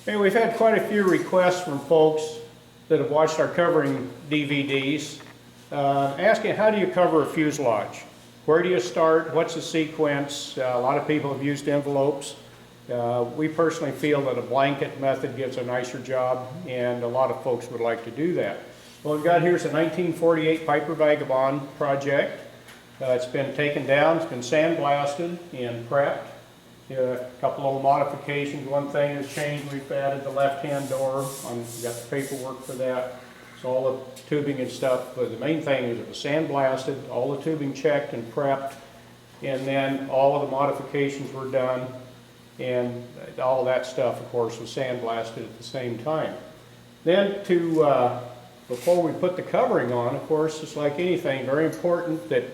Hey, we've had quite a few requests from folks that have watched our covering DVDs asking how do you cover a fuselage? Where do you start? What's the sequence? A lot of people have used envelopes. We personally feel that a blanket method gives a nicer job, and a lot of folks would like to do that. What we've got here is a 1948 Piper Vagabond project. It's been taken down, it's been sandblasted and prepped. A couple of modifications. One thing has changed. We've added the left-hand door. We've got the paperwork for that. So all the tubing and stuff. But the main thing is it was sandblasted, all the tubing checked and prepped, and then all of the modifications were done, and all of that stuff, of course, was sandblasted at the same time. Then before we put the covering on, of course, it's like anything, very important that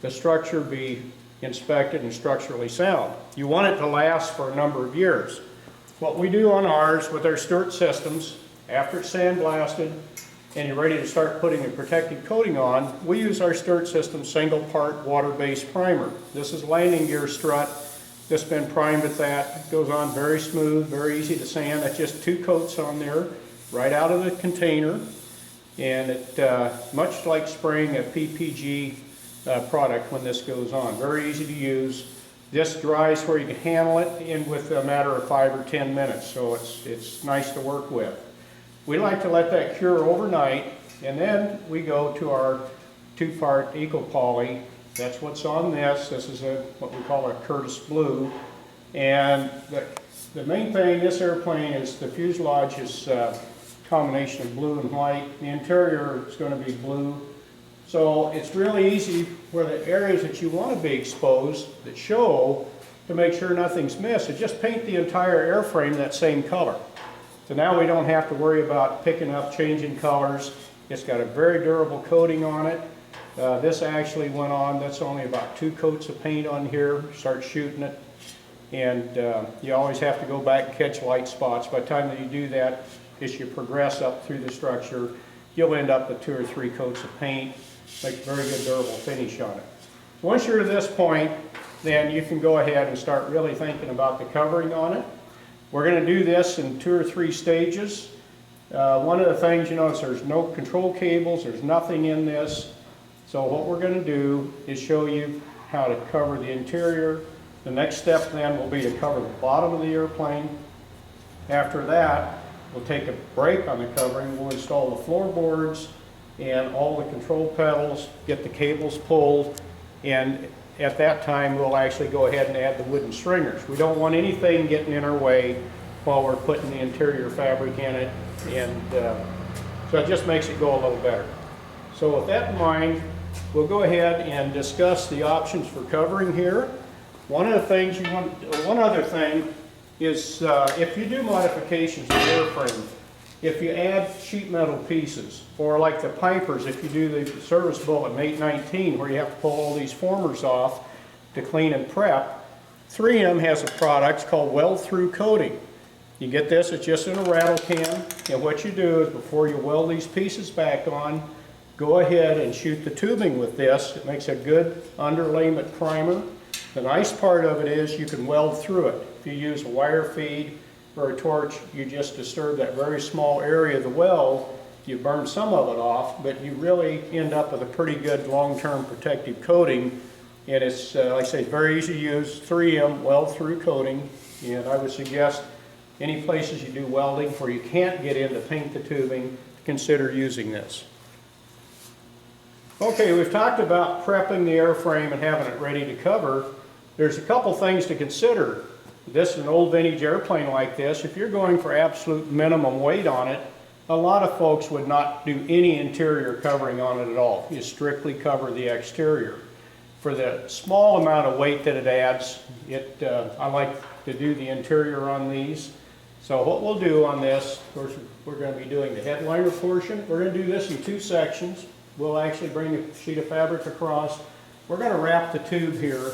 the structure be inspected and structurally sound. You want it to last for a number of years. What we do on ours with our Stewart Systems, after it's sandblasted and you're ready to start putting a protective coating on, we use our Stewart Systems single part water-based primer. This is landing gear strut. This has been primed at that. It goes on very smooth, very easy to sand. That's just 2 coats on there right out of the container, and it much like spraying a PPG product when this goes on. Very easy to use. This dries where you can handle it in with a matter of 5 or 10 minutes, so it's nice to work with. We like to let that cure overnight, and then we go to our 2-part Eco-Poly. That's what's on this. This is what we call a Curtis Blue, and the main thing, this airplane is the fuselage is a combination of blue and white. The interior is going to be blue. So it's really easy for the areas that you want to be exposed that show to make sure nothing's missed. So just paint the entire airframe that same color. So now we don't have to worry about picking up, changing colors. It's got a very durable coating on it. This actually went on, that's only about 2 coats of paint on here. Start shooting it. And you always have to go back and catch light spots. By the time that you do that, as you progress up through the structure, you'll end up with 2 or 3 coats of paint. Makes a very good durable finish on it. Once you're to this point, then you can go ahead and start really thinking about the covering on it. We're going to do this in 2 or 3 stages. One of the things you notice, there's no control cables, there's nothing in this. So what we're going to do is show you how to cover the interior. The next step then will be to cover the bottom of the airplane. After that, we'll take a break on the covering. We'll install the floorboards and all the control pedals, get the cables pulled, and at that time we'll actually go ahead and add the wooden stringers. We don't want anything getting in our way while we're putting the interior fabric in it, and so it just makes it go a little better. So with that in mind, we'll go ahead and discuss the options for covering here. One other thing is if you do modifications to the airframe, if you add sheet metal pieces, or like the Pipers, if you do the service bulletin 819 where you have to pull all these formers off to clean and prep, 3M has a product called weld-through coating. You get this, it's just in a rattle can, and what you do is before you weld these pieces back on, go ahead and shoot the tubing with this. It makes a good underlayment primer. The nice part of it is you can weld through it. If you use a wire feed or a torch, you just disturb that very small area of the weld. You burn some of it off, but you really end up with a pretty good long-term protective coating. And it's, like I say, very easy to use, 3M weld-through coating. And I would suggest any places you do welding where you can't get in to paint the tubing, consider using this. Okay, we've talked about prepping the airframe and having it ready to cover. There's a couple things to consider. This is an old vintage airplane like this. If you're going for absolute minimum weight on it, a lot of folks would not do any interior covering on it at all. You strictly cover the exterior. For the small amount of weight that it adds, I like to do the interior on these. So what we'll do on this, of course, we're going to be doing the headliner portion. We're going to do this in 2 sections. We'll actually bring a sheet of fabric across. We're going to wrap the tube here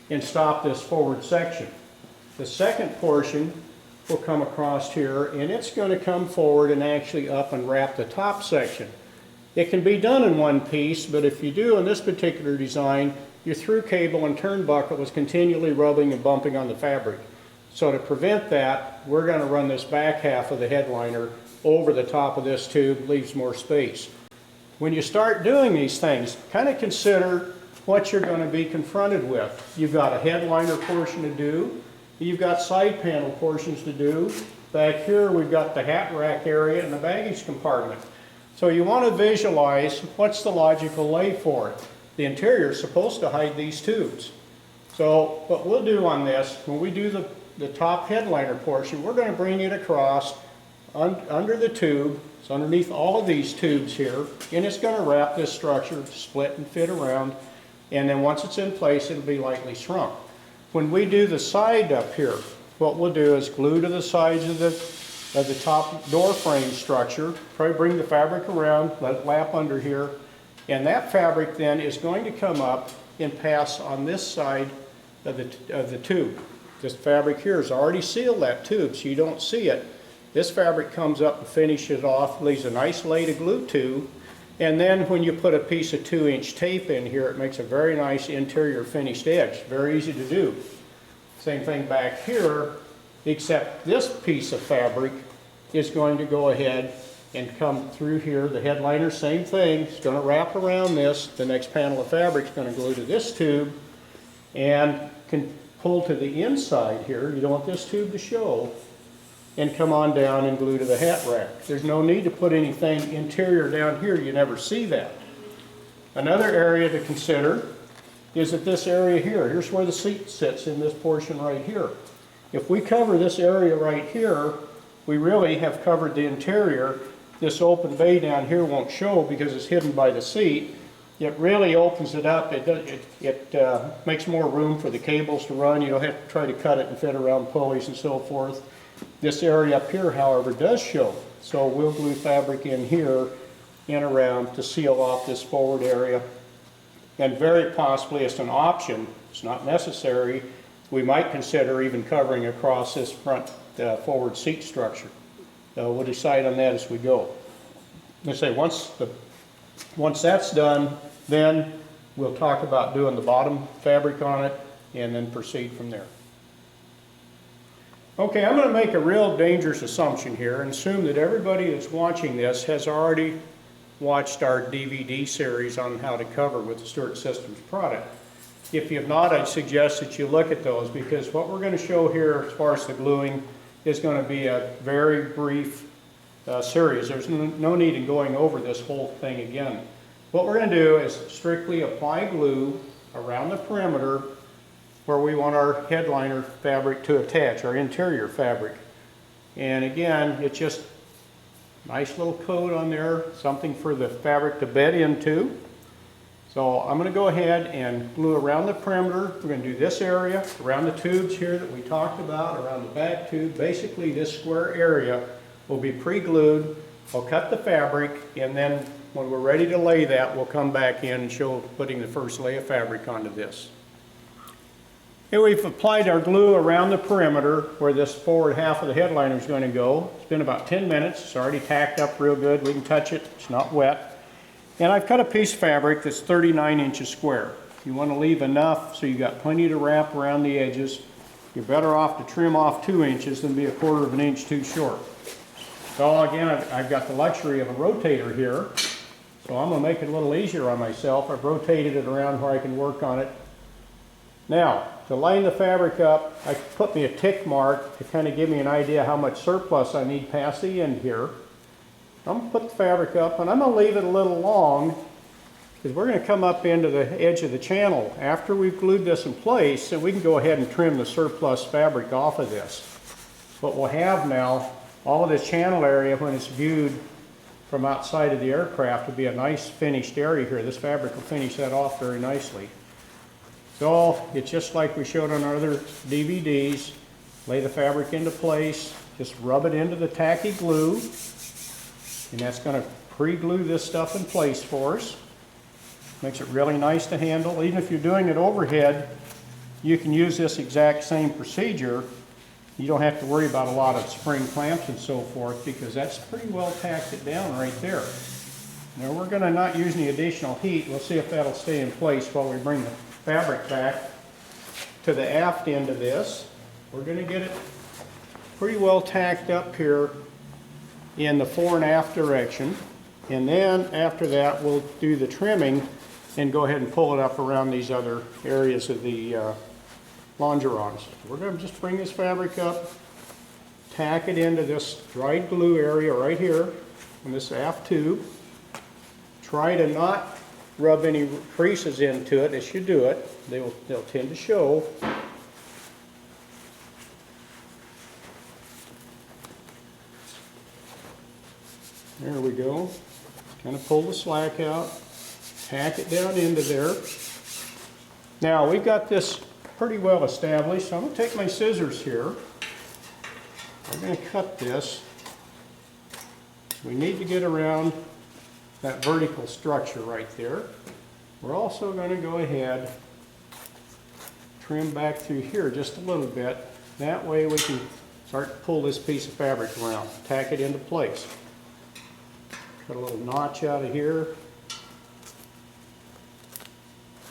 and stop this forward section. The second portion will come across here, and it's going to come forward and actually up and wrap the top section. It can be done in one piece, but if you do in this particular design, your through cable and turnbuckle is continually rubbing and bumping on the fabric. So to prevent that, we're going to run this back half of the headliner over the top of this tube, leaves more space. When you start doing these things, kind of consider what you're going to be confronted with. You've got a headliner portion to do, you've got side panel portions to do. Back here we've got the hat rack area and the baggage compartment. So you want to visualize what's the logical lay for it. The interior is supposed to hide these tubes. So what we'll do on this, when we do the top headliner portion, we're going to bring it across under the tube. It's underneath all of these tubes here, and it's going to wrap this structure, split and fit around, and then once it's in place, it'll be lightly shrunk. When we do the side up here, what we'll do is glue to the sides of the top door frame structure, probably bring the fabric around, let it lap under here, and that fabric then is going to come up and pass on this side of the tube. This fabric here has already sealed that tube, so you don't see it. This fabric comes up and finishes off, leaves a nice lay to glue to, and then when you put a piece of 2-inch tape in here, it makes a very nice interior finished edge. Very easy to do. Same thing back here, except this piece of fabric is going to go ahead and come through here. The headliner, same thing, it's going to wrap around this. The next panel of fabric is going to glue to this tube and can pull to the inside here. You don't want this tube to show, and come on down and glue to the hat rack. There's no need to put anything interior down here. You never see that. Another area to consider is that this area here, here's where the seat sits in this portion right here. If we cover this area right here, we really have covered the interior. This open bay down here won't show because it's hidden by the seat. It really opens it up. It makes more room for the cables to run. You don't have to try to cut it and fit around pulleys and so forth. This area up here, however, does show. So we'll glue fabric in here and around to seal off this forward area. And very possibly, it's an option, it's not necessary, we might consider even covering across this front forward seat structure. We'll decide on that as we go. Let's say once that's done, then we'll talk about doing the bottom fabric on it and then proceed from there. Okay, I'm going to make a real dangerous assumption here and assume that everybody that's watching this has already watched our DVD series on how to cover with the Stewart Systems product. If you have not, I'd suggest that you look at those, because what we're going to show here as far as the gluing is going to be a very brief series. There's no need in going over this whole thing again. What we're going to do is strictly apply glue around the perimeter where we want our headliner fabric to attach, our interior fabric. And again, it's just nice little coat on there, something for the fabric to bed into. So I'm going to go ahead and glue around the perimeter. We're going to do this area, around the tubes here that we talked about, around the back tube. Basically this square area will be pre-glued. I'll cut the fabric, and then when we're ready to lay that, we'll come back in and show putting the first lay of fabric onto this. Here we've applied our glue around the perimeter where this forward half of the headliner is going to go. It's been about 10 minutes. It's already tacked up real good. We can touch it. It's not wet. And I've cut a piece of fabric that's 39 inches square. You want to leave enough so you've got plenty to wrap around the edges. You're better off to trim off 2 inches than be a 1/4 of an inch too short. So again, I've got the luxury of a rotator here. So I'm going to make it a little easier on myself. I've rotated it around where I can work on it. Now, to line the fabric up, I put me a tick mark to kind of give me an idea how much surplus I need past the end here. I'm going to put the fabric up, and I'm going to leave it a little long because we're going to come up into the edge of the channel after we've glued this in place, and we can go ahead and trim the surplus fabric off of this. What we'll have now, all of this channel area, when it's viewed from outside of the aircraft, will be a nice finished area here. This fabric will finish that off very nicely. So it's just like we showed on our other DVDs. Lay the fabric into place, just rub it into the tacky glue, and that's going to pre-glue this stuff in place for us. Makes it really nice to handle. Even if you're doing it overhead, you can use this exact same procedure. You don't have to worry about a lot of spring clamps and so forth, because that's pretty well tacked it down right there. Now we're going to not use any additional heat. We'll see if that'll stay in place while we bring the fabric back to the aft end of this. we're going to get it pretty well tacked up here in the fore and aft direction. And then after that, we'll do the trimming and go ahead and pull it up around these other areas of the longerons. We're going to just bring this fabric up, tack it into this dried glue area right here on this aft tube. Try to not rub any creases into it as you do it. They'll tend to show. There we go. Kind of pull the slack out, tack it down into there. Now we've got this pretty well established, so I'm going to take my scissors here. I'm going to cut this. We need to get around that vertical structure right there. We're also going to go ahead, trim back through here just a little bit. That way we can start to pull this piece of fabric around, tack it into place. Cut a little notch out of here.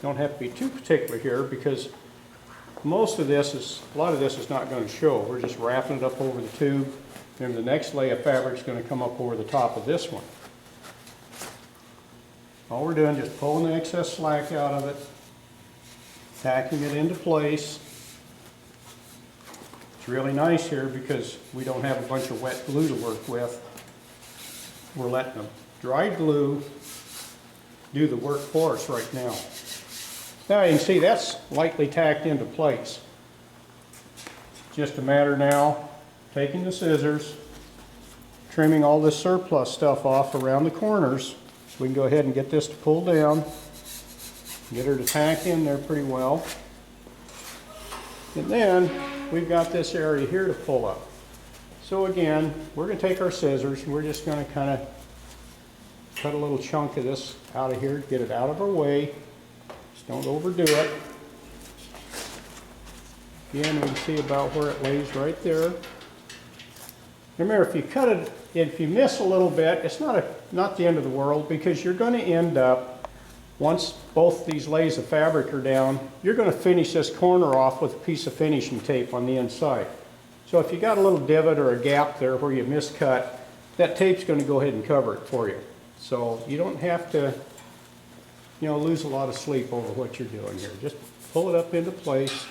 Don't have to be too particular here because a lot of this is not going to show. We're just wrapping it up over the tube, and the next layer of fabric is going to come up over the top of this one. All we're doing is just pulling the excess slack out of it, tacking it into place. It's really nice here because we don't have a bunch of wet glue to work with. We're letting the dried glue do the work for us right now. Now you can see that's lightly tacked into place. Just a matter now taking the scissors, trimming all this surplus stuff off around the corners. We can go ahead and get this to pull down, get her to tack in there pretty well. And then we've got this area here to pull up. So again, we're going to take our scissors and we're just going to kind of cut a little chunk of this out of here, get it out of our way. Just don't overdo it. Again, we can see about where it lays right there. Remember, if you cut it, if you miss a little bit, it's not the end of the world, because you're going to end up, once both these lays of fabric are down, you're going to finish this corner off with a piece of finishing tape on the inside. So if you got a little divot or a gap there where you miscut, that tape's going to go ahead and cover it for you. So you don't have to, lose a lot of sleep over what you're doing here. Just pull it up into place,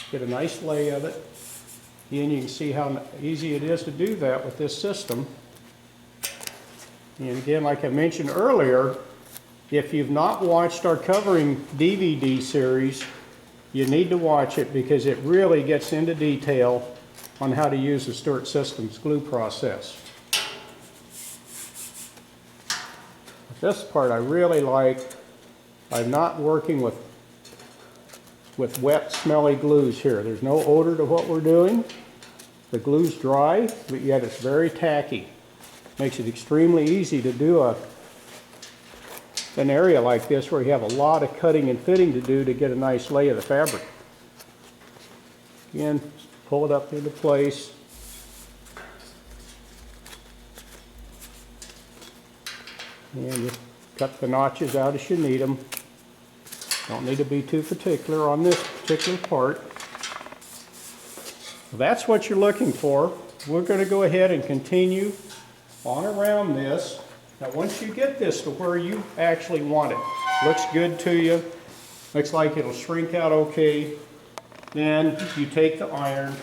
get a nice lay of it. And you can see how easy it is to do that with this system. And again, like I mentioned earlier, if you've not watched our covering DVD series, you need to watch it because it really gets into detail on how to use the Stewart Systems glue process. This part I really like. I'm not working with wet, smelly glues here. There's no odor to what we're doing. The glue's dry, but yet it's very tacky. Makes it extremely easy to do an area like this where you have a lot of cutting and fitting to do to get a nice lay of the fabric. Again, pull it up into place. And just cut the notches out as you need them. Don't need to be too particular on this particular part. That's what you're looking for. We're going to go ahead and continue on around this. Now once you get this to where you actually want it, looks good to you, looks like it'll shrink out okay, then you take the iron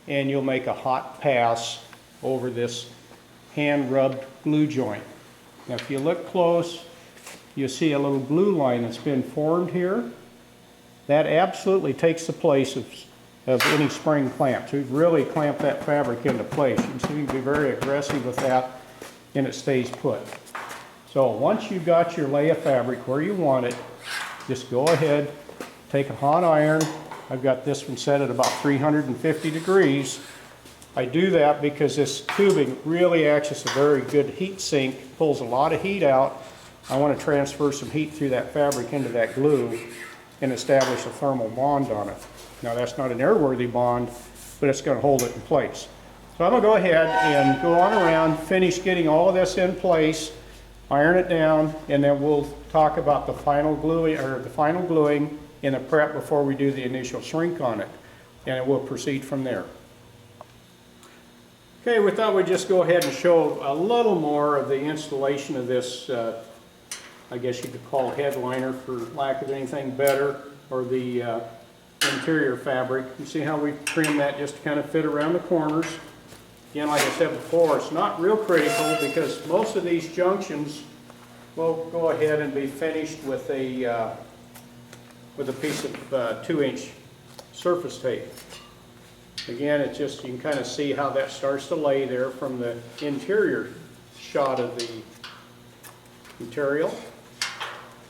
and you'll make a hot pass over this hand rubbed glue joint. Now if you look close, you'll see a little glue line that's been formed here. That absolutely takes the place of any spring clamps. We've really clamped that fabric into place. You can see we can be very aggressive with that and it stays put. So once you've got your lay of fabric where you want it, just go ahead, take a hot iron. I've got this one set at about 350 degrees. I do that because this tubing really acts as a very good heat sink, pulls a lot of heat out. I want to transfer some heat through that fabric into that glue and establish a thermal bond on it. Now that's not an airworthy bond, but it's going to hold it in place. So I'm going to go ahead and go on around, finish getting all of this in place, iron it down, and then we'll talk about the final gluing and the prep before we do the initial shrink on it. and we'll proceed from there. Okay, we thought we'd just go ahead and show a little more of the installation of this, I guess you could call headliner for lack of anything better, or the interior fabric. You see how we trimmed that just to kind of fit around the corners. Again, like I said before, it's not real critical because most of these junctions will go ahead and be finished with a piece of 2-inch surface tape. Again, it's just, you can kind of see how that starts to lay there from the interior shot of the material.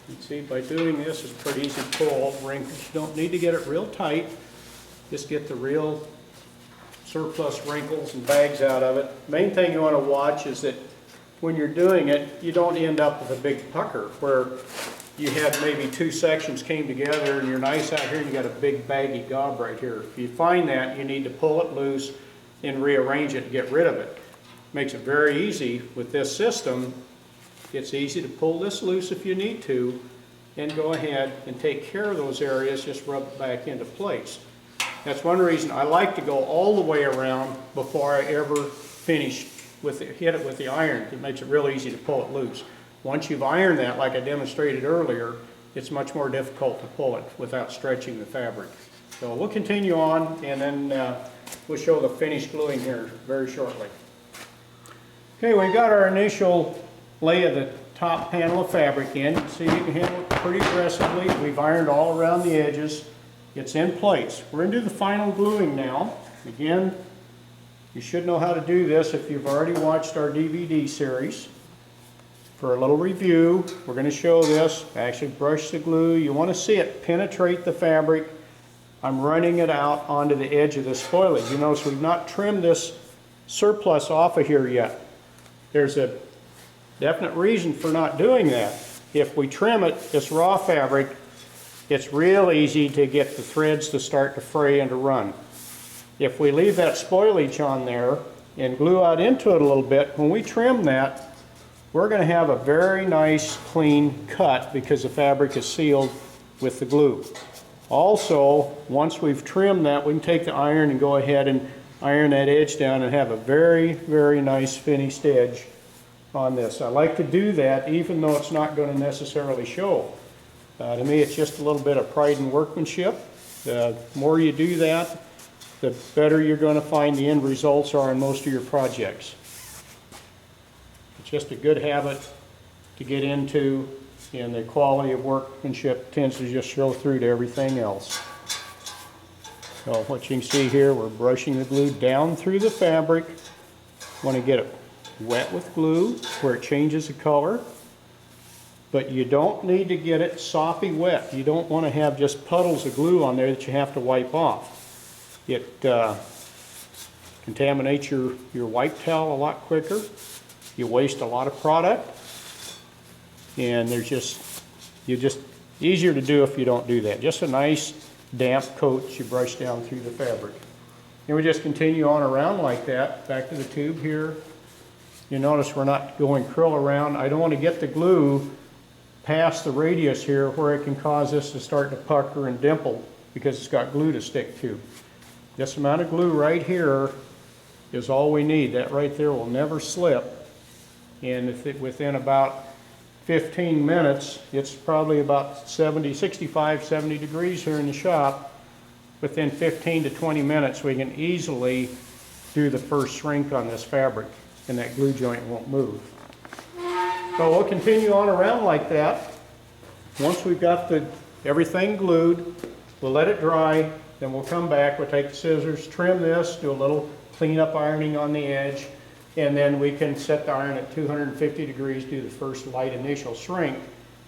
You can see by doing this, it's pretty easy to pull wrinkles. You don't need to get it real tight. Just get the real surplus wrinkles and bags out of it. Main thing you want to watch is that when you're doing it, you don't end up with a big pucker where you had maybe 2 sections came together and you're nice out here and you got a big baggy gob right here. If you find that, you need to pull it loose and rearrange it and get rid of it. Makes it very easy with this system. It's easy to pull this loose if you need to and go ahead and take care of those areas, just rub it back into place. That's one reason I like to go all the way around before I ever finish with it, hit it with the iron. It makes it real easy to pull it loose. Once you've ironed that, like I demonstrated earlier, it's much more difficult to pull it without stretching the fabric. So we'll continue on, and then we'll show the finished gluing here very shortly. Okay, we've got our initial lay of the top panel of fabric in. You can see you can handle it pretty aggressively. We've ironed all around the edges. It's in place. We're going to do the final gluing now. Again, you should know how to do this if you've already watched our DVD series. For a little review, we're going to show this. Actually brush the glue. You want to see it penetrate the fabric. I'm running it out onto the edge of this spoilage. You notice we've not trimmed this surplus off of here yet. There's a definite reason for not doing that. If we trim it, this raw fabric, it's real easy to get the threads to start to fray and to run. If we leave that spoilage on there and glue out into it a little bit, when we trim that, we're going to have a very nice clean cut because the fabric is sealed with the glue. Also, once we've trimmed that, we can take the iron and go ahead and iron that edge down and have a very, very nice finished edge on this. I like to do that even though it's not going to necessarily show. To me, it's just a little bit of pride and workmanship. The more you do that, the better you're going to find the end results are in most of your projects. It's just a good habit to get into, and the quality of workmanship tends to just show through to everything else. So what you can see here, we're brushing the glue down through the fabric. Want to get it wet with glue where it changes the color, but you don't need to get it soppy wet. You don't want to have just puddles of glue on there that you have to wipe off. It contaminates your wipe towel a lot quicker. You waste a lot of product, and you're just easier to do if you don't do that. Just a nice damp coat you brush down through the fabric. And we just continue on around like that, back to the tube here. You notice we're not going krill around. I don't want to get the glue past the radius here where it can cause this to start to pucker and dimple because it's got glue to stick to. This amount of glue right here is all we need. That right there will never slip. And if it, within about 15 minutes, it's probably about 65, 70 degrees here in the shop. Within 15 to 20 minutes, we can easily do the first shrink on this fabric, and that glue joint won't move. So we'll continue on around like that. Once we've got everything glued, we'll let it dry, then we'll come back, we'll take the scissors, trim this, do a little cleanup ironing on the edge, and then we can set the iron at 250 degrees, do the first light initial shrink,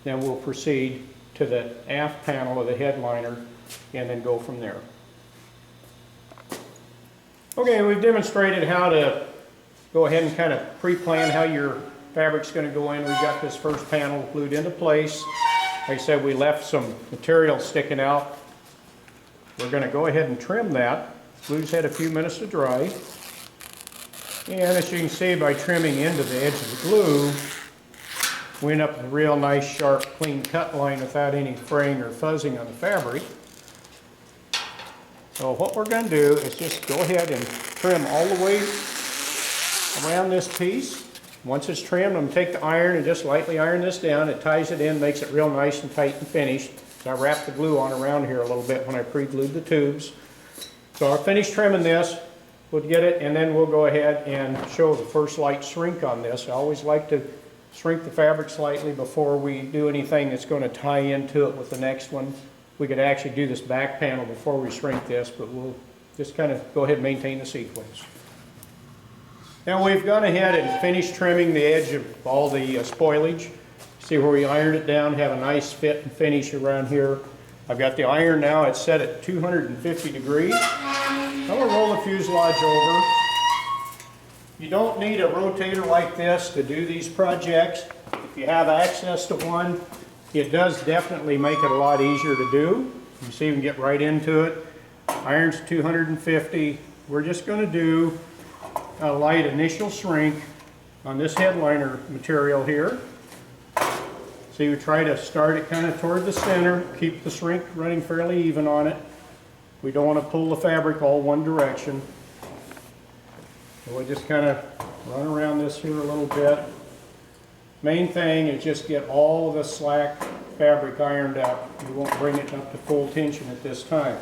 then we'll proceed to the aft panel of the headliner and then go from there. Okay, we've demonstrated how to go ahead and kind of pre-plan how your fabric's going to go in. We've got this first panel glued into place. Like I said, we left some material sticking out. We're going to go ahead and trim that. Glue's had a few minutes to dry. And as you can see, by trimming into the edge of the glue, we end up with a real nice, sharp, clean cut line without any fraying or fuzzing on the fabric. So what we're going to do is just go ahead and trim all the way around this piece. Once it's trimmed, I'm going to take the iron and just lightly iron this down. It ties it in, makes it real nice and tight and finished. So I wrapped the glue on around here a little bit when I pre-glued the tubes. So I'll finish trimming this. We'll get it, and then we'll go ahead and show the first light shrink on this. I always like to shrink the fabric slightly before we do anything that's going to tie into it with the next one. We could actually do this back panel before we shrink this, but we'll just kind of go ahead and maintain the sequence. Now we've gone ahead and finished trimming the edge of all the spoilage. See where we ironed it down, have a nice fit and finish around here. I've got the iron now, it's set at 250 degrees. I'm going to roll the fuselage over. You don't need a rotator like this to do these projects. If you have access to one, it does definitely make it a lot easier to do. You see we can get right into it. Iron's 250. We're just going to do a light initial shrink on this headliner material here. So we try to start it kind of toward the center, keep the shrink running fairly even on it. We don't want to pull the fabric all one direction. So we'll just kind of run around this here a little bit. Main thing is just get all of the slack fabric ironed up. We won't bring it up to full tension at this time.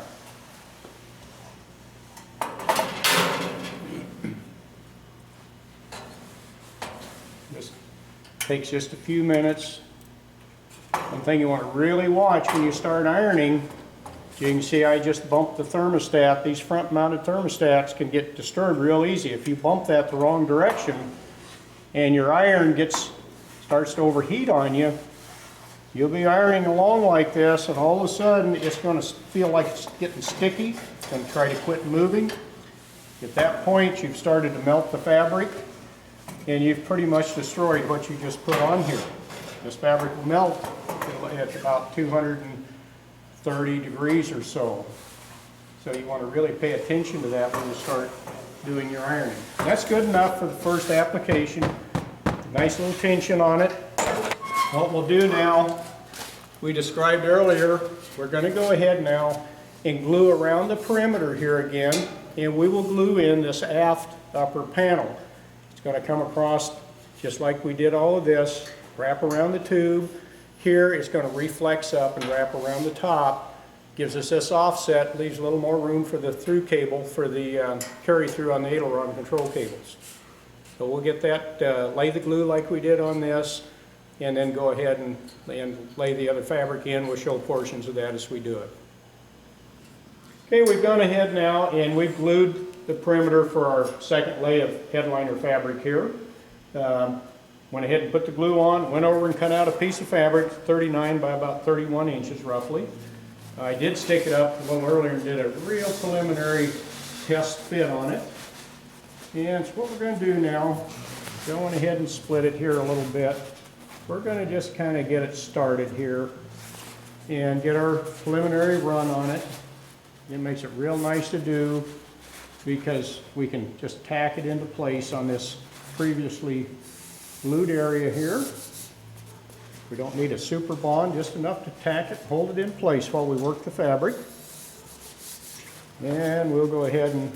This takes just a few minutes. One thing you want to really watch when you start ironing, you can see I just bumped the thermostat. These front mounted thermostats can get disturbed real easy. If you bump that the wrong direction and your iron starts to overheat on you, you'll be ironing along like this and all of a sudden it's going to feel like it's getting sticky. It's going to try to quit moving. At that point you've started to melt the fabric and you've pretty much destroyed what you just put on here. This fabric will melt at about 230 degrees or so. So you want to really pay attention to that when you start doing your ironing. That's good enough for the first application. Nice little tension on it. What we'll do now, we described earlier, we're going to go ahead now and glue around the perimeter here again, and we will glue in this aft upper panel. It's going to come across just like we did all of this, wrap around the tube. Here it's going to reflex up and wrap around the top. Gives us this offset, leaves a little more room for the through cable for the carry through on the aileron control cables. So we'll get that, lay the glue like we did on this, and then go ahead and lay the other fabric in. We'll show portions of that as we do it. Okay, we've gone ahead now and we've glued the perimeter for our second lay of headliner fabric here. Went ahead and put the glue on, went over and cut out a piece of fabric, 39 by about 31 inches roughly. I did stick it up a little earlier and did a real preliminary test fit on it. And so what we're going to do now, going ahead and split it here a little bit. We're going to just kind of get it started here and get our preliminary run on it. It makes it real nice to do because we can just tack it into place on this previously glued area here. We don't need a super bond, just enough to tack it, hold it in place while we work the fabric. And we'll go ahead and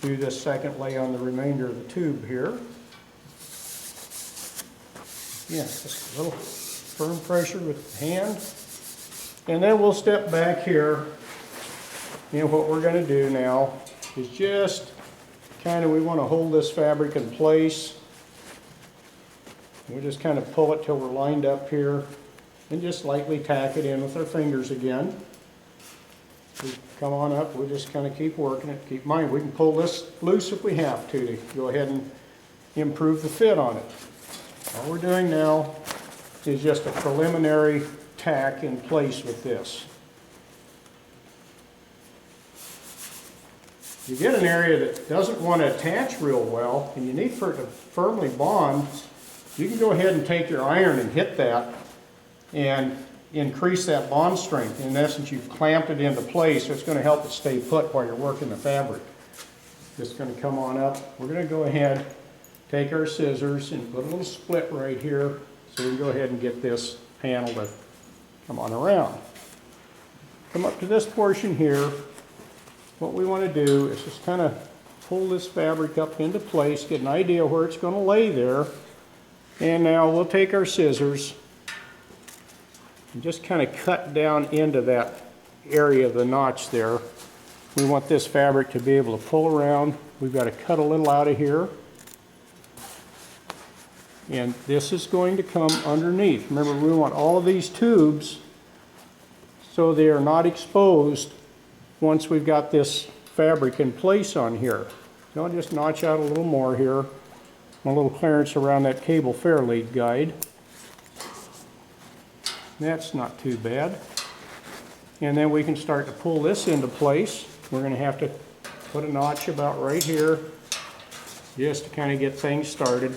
do this second lay on the remainder of the tube here. Yeah, just a little firm pressure with the hand. And then we'll step back here. And what we're going to do now is just kind of, we want to hold this fabric in place. We'll just kind of pull it till we're lined up here and just lightly tack it in with our fingers again. We come on up, we'll just kind of keep working it. Keep in mind, we can pull this loose if we have to go ahead and improve the fit on it. All we're doing now is just a preliminary tack in place with this. You get an area that doesn't want to attach real well and you need for it to firmly bond, you can go ahead and take your iron and hit that and increase that bond strength. In essence, you've clamped it into place, so it's going to help it stay put while you're working the fabric. Just going to come on up. We're going to go ahead, take our scissors and put a little split right here so we can go ahead and get this panel to come on around. Come up to this portion here what we want to do is just kind of pull this fabric up into place, get an idea where it's going to lay there. And now we'll take our scissors and just kind of cut down into that area of the notch there. We want this fabric to be able to pull around. We've got to cut a little out of here. And this is going to come underneath. Remember, we want all of these tubes so they are not exposed once we've got this fabric in place on here. So I'll just notch out a little more here. A little clearance around that cable fair lead guide. That's not too bad. And then we can start to pull this into place. We're going to have to put a notch about right here just to kind of get things started.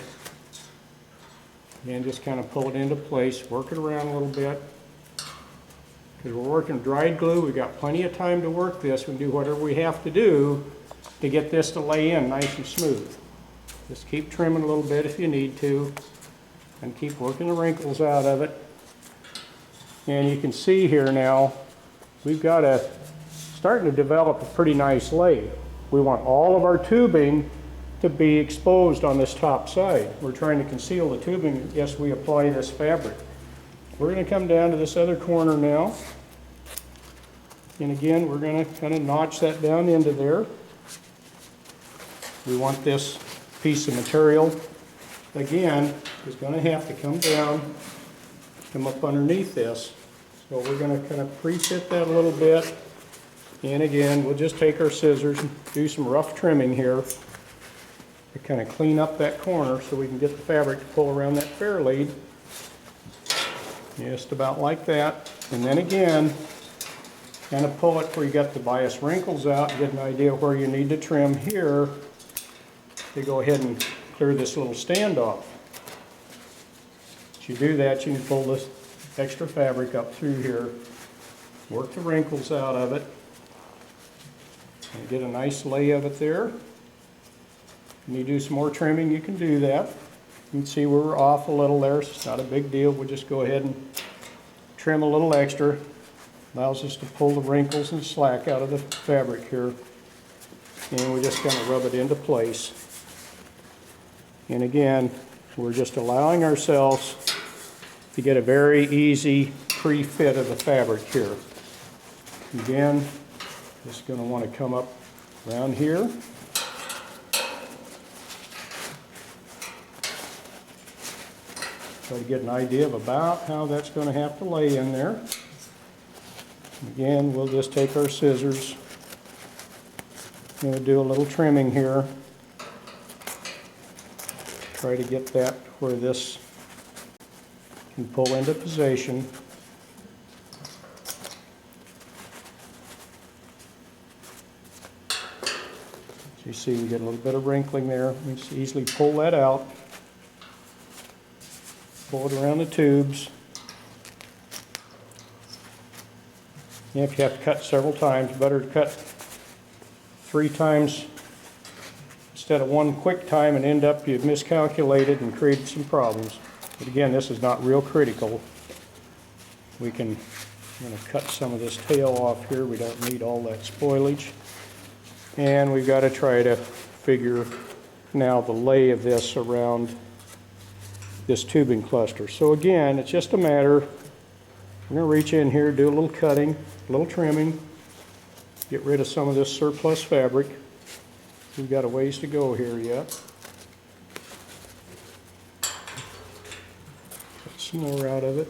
And just kind of pull it into place, work it around a little bit. Because we're working dried glue, we've got plenty of time to work this. We can do whatever we have to do to get this to lay in nice and smooth. Just keep trimming a little bit if you need to, and keep working the wrinkles out of it. And you can see here now, we've got starting to develop a pretty nice lay. We want all of our tubing to be exposed on this top side. We're trying to conceal the tubing as we apply this fabric. We're going to come down to this other corner now. And again, we're going to kind of notch that down into there. We want this piece of material, again, is going to have to come down, come up underneath this. So we're going to kind of pre-fit that a little bit. And again, we'll just take our scissors and do some rough trimming here to kind of clean up that corner so we can get the fabric to pull around that fair lead. Just about like that. And then again, kind of pull it where you got the bias wrinkles out, get an idea where you need to trim here to go ahead and clear this little stand off. As you do that, you can pull this extra fabric up through here, work the wrinkles out of it, and get a nice lay of it there. When you do some more trimming, you can do that. You can see we're off a little there, so it's not a big deal. We'll just go ahead and trim a little extra. Allows us to pull the wrinkles and slack out of the fabric here. And we're just going to rub it into place. And again, we're just allowing ourselves to get a very easy pre-fit of the fabric here. Again, just going to want to come up around here. Try to get an idea of about how that's going to have to lay in there. Again, we'll just take our scissors and we'll do a little trimming here. Try to get that where this can pull into position. As you see, we get a little bit of wrinkling there. We can easily pull that out. Pull it around the tubes. And if you have to cut several times, better to cut 3 times instead of one quick time and end up you've miscalculated and created some problems. But again, this is not real critical. I'm going to cut some of this tail off here. We don't need all that spoilage. And we've got to try to figure now the lay of this around this tubing cluster. So again, it's just a matter, I'm going to reach in here, do a little cutting, a little trimming, get rid of some of this surplus fabric. We've got a ways to go here yet. Cut some more out of it.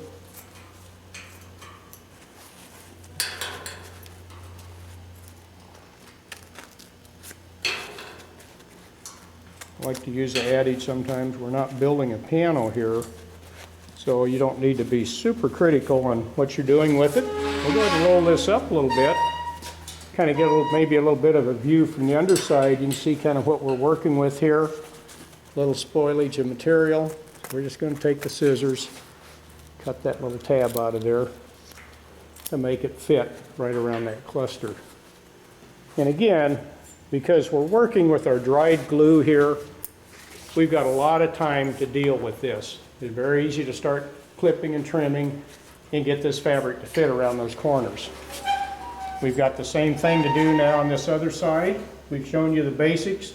I like to use the adage sometimes, we're not building a piano here, so you don't need to be super critical on what you're doing with it. We'll go ahead and roll this up a little bit, kind of get maybe a little bit of a view from the underside. You can see kind of what we're working with here, a little spoilage of material. We're just going to take the scissors, cut that little tab out of there to make it fit right around that cluster. And again, because we're working with our dried glue here, we've got a lot of time to deal with this. It's very easy to start clipping and trimming and get this fabric to fit around those corners. We've got the same thing to do now on this other side. We've shown you the basics.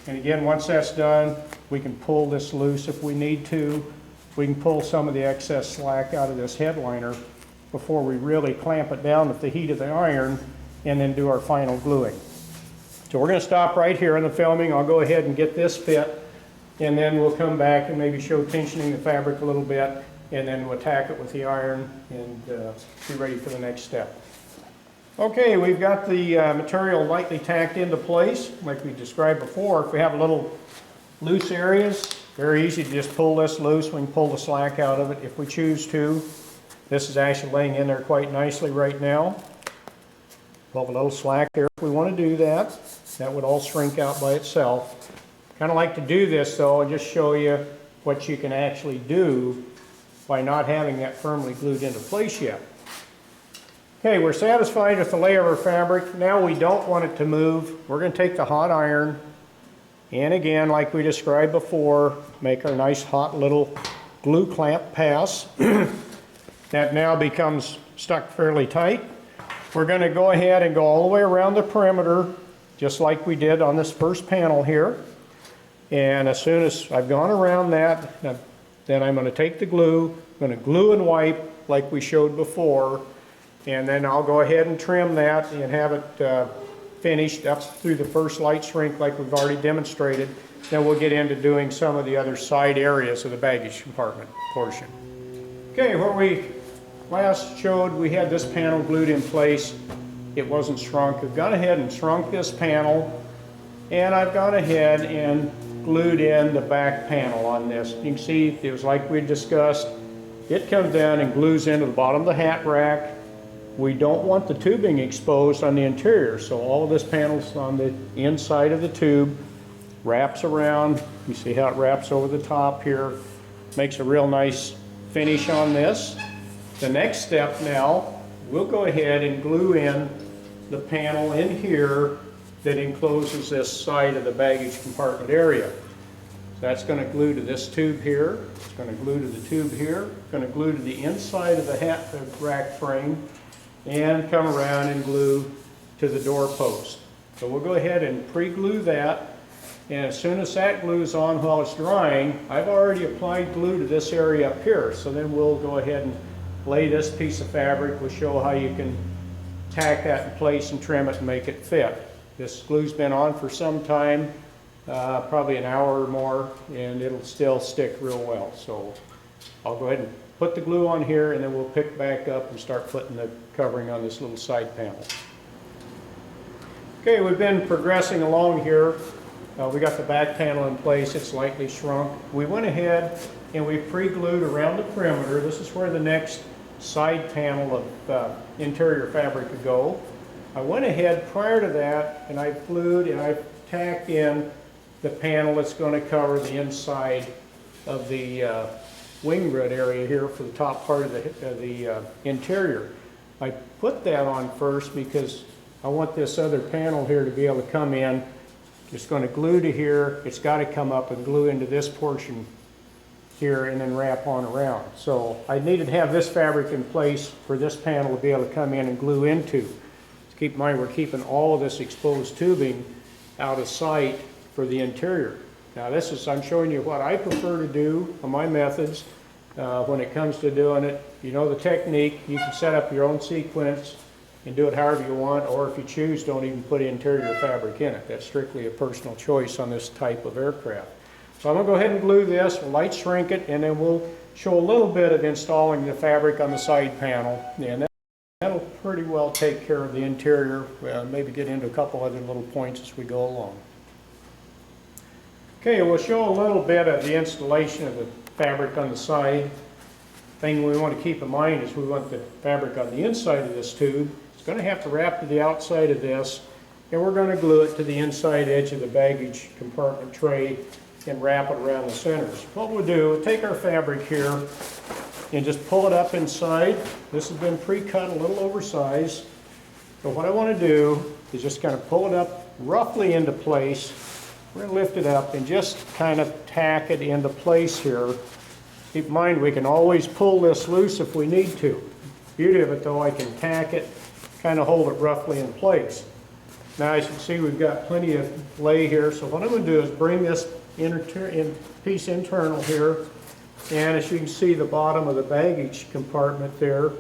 And again, once that's done, we can pull this loose if we need to. We can pull some of the excess slack out of this headliner before we really clamp it down with the heat of the iron and then do our final gluing. So we're going to stop right here in the filming. I'll go ahead and get this fit, and then we'll come back and maybe show tensioning the fabric a little bit, and then we'll attack it with the iron and be ready for the next step. Okay, we've got the material lightly tacked into place like we described before. If we have little loose areas, very easy to just pull this loose. We can pull the slack out of it if we choose to. This is actually laying in there quite nicely right now. Pull a little slack there if we want to do that. That would all shrink out by itself. Kind of like to do this though and just show you what you can actually do by not having that firmly glued into place yet. Okay, we're satisfied with the lay of our fabric. Now we don't want it to move. We're going to take the hot iron and again, like we described before, make our nice hot little glue clamp pass. That now becomes stuck fairly tight. We're going to go ahead and go all the way around the perimeter, just like we did on this first panel here. And as soon as I've gone around that, then I'm going to take the glue, I'm going to glue and wipe like we showed before, and then I'll go ahead and trim that and have it finished up through the first light shrink like we've already demonstrated. Then we'll get into doing some of the other side areas of the baggage compartment portion. Okay, where we last showed we had this panel glued in place. It wasn't shrunk. We've gone ahead and shrunk this panel, and I've gone ahead and glued in the back panel on this. You can see it was like we discussed. It comes down and glues into the bottom of the hat rack. We don't want the tubing exposed on the interior, so all of this panel's on the inside of the tube, wraps around. You see how it wraps over the top here. Makes a real nice finish on this. The next step now, we'll go ahead and glue in the panel in here that encloses this side of the baggage compartment area. So that's going to glue to this tube here. It's going to glue to the tube here. It's going to glue to the inside of the hat rack frame and come around and glue to the door post. So we'll go ahead and pre-glue that, and as soon as that glues on while it's drying, I've already applied glue to this area up here. So then we'll go ahead and lay this piece of fabric. We'll show how you can tack that in place and trim it and make it fit. This glue's been on for some time, probably an hour or more, and it'll still stick real well. So I'll go ahead and put the glue on here, and then we'll pick back up and start putting the covering on this little side panel. Okay, we've been progressing along here. We got the back panel in place. It's lightly shrunk. We went ahead and we pre-glued around the perimeter. This is where the next side panel of interior fabric could go. I went ahead prior to that and I glued and I tacked in the panel that's going to cover the inside of the wing grid area here for the top part of the interior. I put that on first because I want this other panel here to be able to come in. It's going to glue to here. It's got to come up and glue into this portion here and then wrap on around. So I needed to have this fabric in place for this panel to be able to come in and glue into. Keep in mind we're keeping all of this exposed tubing out of sight for the interior. Now this is, I'm showing you what I prefer to do on my methods when it comes to doing it. You know the technique. You can set up your own sequence and do it however you want, or if you choose, don't even put interior fabric in it. That's strictly a personal choice on this type of aircraft. So I'm going to go ahead and glue this, we'll light shrink it, and then we'll show a little bit of installing the fabric on the side panel. And that'll pretty well take care of the interior. Maybe get into a couple other little points as we go along. Okay, we'll show a little bit of the installation of the fabric on the side. Thing we want to keep in mind is we want the fabric on the inside of this tube. It's going to have to wrap to the outside of this, and we're going to glue it to the inside edge of the baggage compartment tray and wrap it around the centers. What we'll do, we'll take our fabric here and just pull it up inside. This has been pre-cut, a little oversized. So what I want to do is just kind of pull it up roughly into place. We're going to lift it up and just kind of tack it into place here. Keep in mind we can always pull this loose if we need to. Beauty of it though, I can tack it kind of hold it roughly in place. Now as you can see, we've got plenty of lay here, so what I'm going to do is bring this piece internal here, and as you can see the bottom of the baggage compartment there,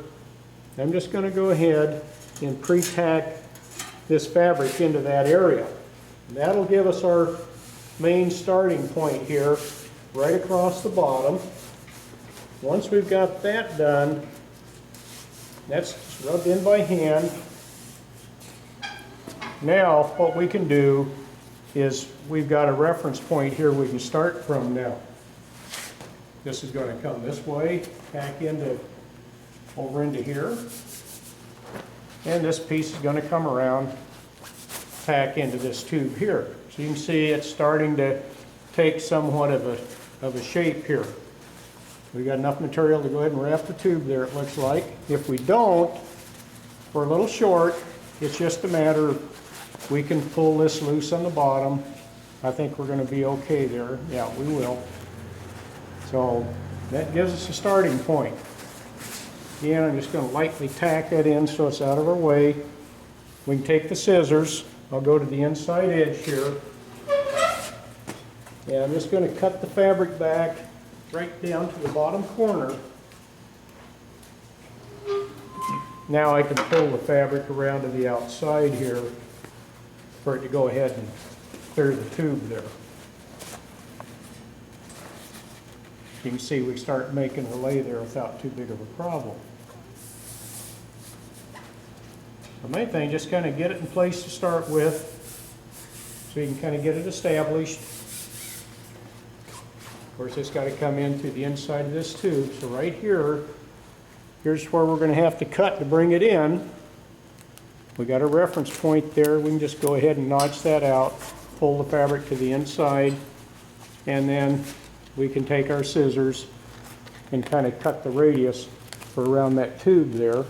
I'm just going to go ahead and pre-tack this fabric into that area. And that'll give us our main starting point here, right across the bottom. Once we've got that done, that's rubbed in by hand. Now what we can do is we've got a reference point here we can start from now. This is going to come this way, back over into here. And this piece is going to come around, tack into this tube here. So you can see it's starting to take somewhat of a shape here. We've got enough material to go ahead and wrap the tube there, it looks like. If we don't, we're a little short. It's just a matter of, we can pull this loose on the bottom. I think we're going to be okay there. Yeah, we will. So that gives us a starting point. Again, I'm just going to lightly tack that in so it's out of our way. We can take the scissors. I'll go to the inside edge here. And I'm just going to cut the fabric back right down to the bottom corner. Now I can pull the fabric around to the outside here for it to go ahead and clear the tube there. You can see we start making a lay there without too big of a problem. The main thing, just kind of get it in place to start with so you can kind of get it established. Of course, it's got to come in through the inside of this tube. So right here, here's where we're going to have to cut to bring it in. We got a reference point there. We can just go ahead and notch that out, pull the fabric to the inside, and then we can take our scissors and kind of cut the radius for around that tube there.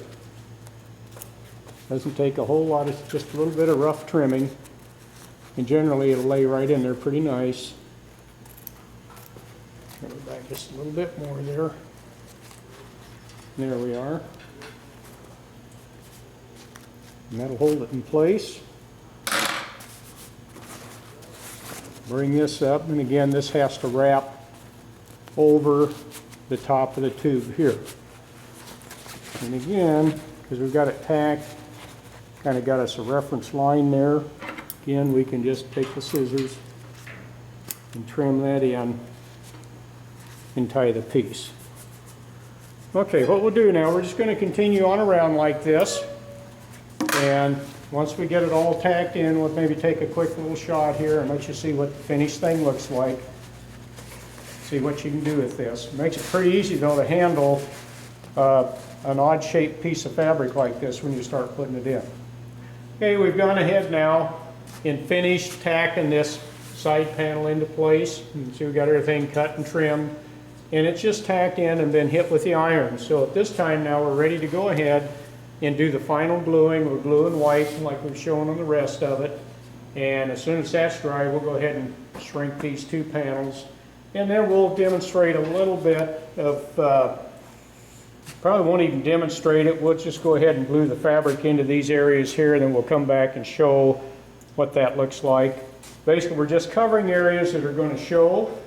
Doesn't take a whole lot, it's just a little bit of rough trimming, and generally it'll lay right in there pretty nice. Go back just a little bit more there. There we are. And that'll hold it in place. Bring this up, and again this has to wrap over the top of the tube here. And again, because we've got it tacked, kind of got us a reference line there. Again, we can just take the scissors and trim that in and tie the piece. Okay, what we'll do now, we're just going to continue on around like this, and once we get it all tacked in, we'll maybe take a quick little shot here and let you see what the finished thing looks like. See what you can do with this. It makes it pretty easy though to handle an odd shaped piece of fabric like this when you start putting it in. Okay, we've gone ahead now and finished tacking this side panel into place. You can see we've got everything cut and trimmed, and it's just tacked in and been hit with the iron. So at this time now we're ready to go ahead and do the final gluing. We're gluing white like we've shown on the rest of it, and as soon as that's dry we'll go ahead and shrink these two panels, and then we'll demonstrate a little bit of probably won't even demonstrate it. We'll just go ahead and glue the fabric into these areas here, and then we'll come back and show what that looks like. Basically, we're just covering areas that are going to show.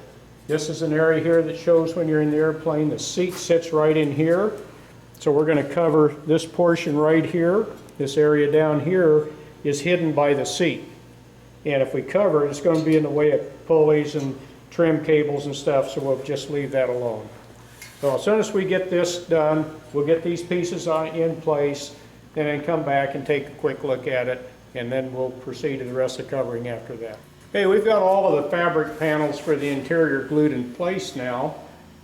This is an area here that shows when you're in the airplane. The seat sits right in here. So we're going to cover this portion right here. This area down here is hidden by the seat. And if we cover it, it's going to be in the way of pulleys and trim cables and stuff, so we'll just leave that alone. So as soon as we get this done, we'll get these pieces in place, and then come back and take a quick look at it, and then we'll proceed to the rest of the covering after that. Okay, we've got all of the fabric panels for the interior glued in place now.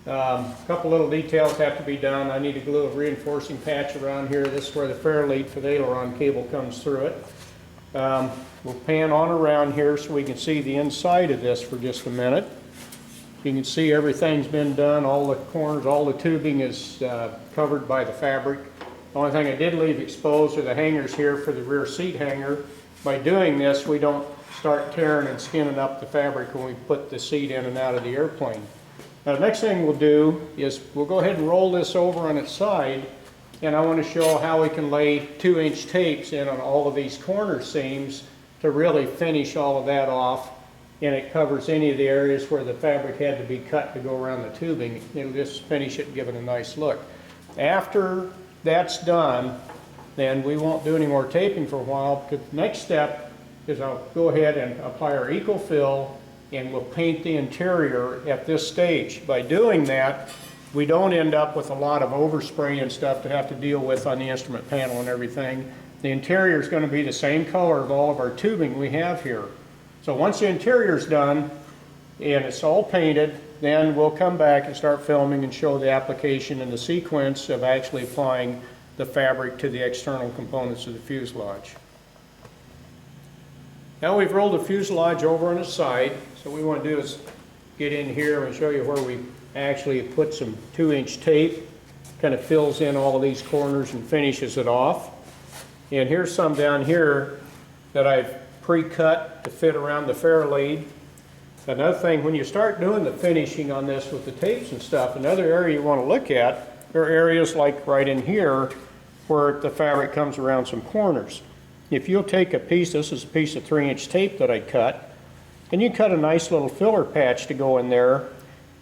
A couple little details have to be done. I need to glue a reinforcing patch around here. This is where the fairlead for the aileron cable comes through it. We'll pan on around here so we can see the inside of this for just a minute. You can see everything's been done. All the corners, all the tubing is covered by the fabric. The only thing I did leave exposed are the hangers here for the rear seat hanger. By doing this, we don't start tearing and skinning up the fabric when we put the seat in and out of the airplane. Now the next thing we'll do is we'll go ahead and roll this over on its side, and I want to show how we can lay 2-inch tapes in on all of these corner seams to really finish all of that off, and it covers any of the areas where the fabric had to be cut to go around the tubing. It'll just finish it and give it a nice look. After that's done, then we won't do any more taping for a while. The next step is I'll go ahead and apply our Eco-Fill, and we'll paint the interior at this stage. By doing that, we don't end up with a lot of overspray and stuff to have to deal with on the instrument panel and everything. The interior is going to be the same color of all of our tubing we have here. So once the interior is done and it's all painted, then we'll come back and start filming and show the application and the sequence of actually applying the fabric to the external components of the fuselage. Now we've rolled the fuselage over on its side, so what we want to do is get in here and show you where we actually put some 2-inch tape, kind of fills in all of these corners and finishes it off. And here's some down here that I've pre-cut to fit around the fair lead. Another thing, when you start doing the finishing on this with the tapes and stuff, another area you want to look at are areas like right in here where the fabric comes around some corners. If you'll take a piece, this is a piece of 3-inch tape that I cut, and you cut a nice little filler patch to go in there,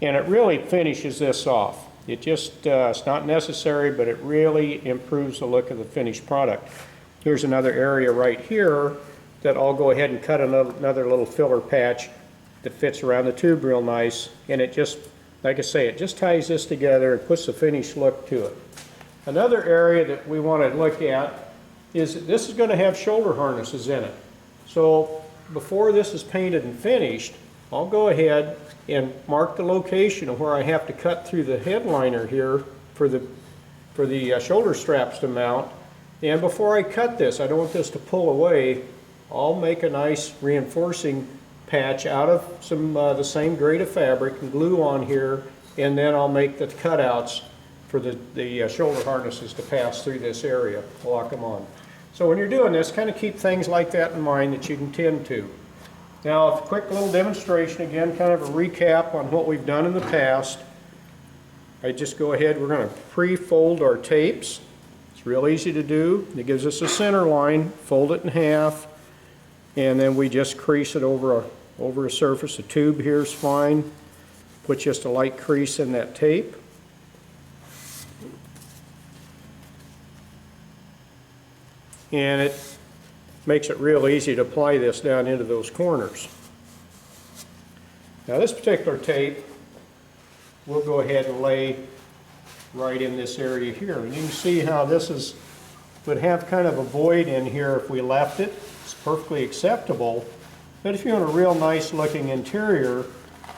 and it really finishes this off. It just, it's not necessary, but it really improves the look of the finished product. Here's another area right here that I'll go ahead and cut another little filler patch that fits around the tube real nice, and it just, like I say, it just ties this together and puts the finished look to it. Another area that we want to look at is that this is going to have shoulder harnesses in it. So before this is painted and finished, I'll go ahead and mark the location of where I have to cut through the headliner here for the shoulder straps to mount. And before I cut this, I don't want this to pull away, I'll make a nice reinforcing patch out of some the same grade of fabric and glue on here, and then I'll make the cutouts for the shoulder harnesses to pass through this area, lock them on. So when you're doing this, kind of keep things like that in mind that you can tend to. Now, a quick little demonstration again, kind of a recap on what we've done in the past. I just go ahead, we're going to pre-fold our tapes. It's real easy to do. It gives us a center line, fold it in half, and then we just crease it over a surface. The tube here is fine. Put just a light crease in that tape. And it makes it real easy to apply this down into those corners. Now this particular tape, we'll go ahead and lay right in this area here. And you can see how this would have kind of a void in here if we left it. It's perfectly acceptable. But if you want a real nice looking interior,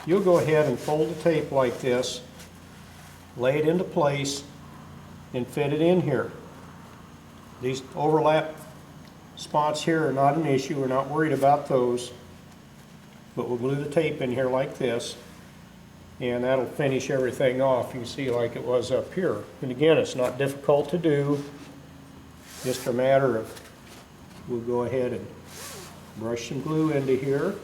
you'll go ahead and fold the tape like this, lay it into place, and fit it in here. These overlap spots here are not an issue. We're not worried about those. But we'll glue the tape in here like this, and that'll finish everything off. You can see like it was up here. And again, it's not difficult to do. Just a matter of, we'll go ahead and brush some glue into here.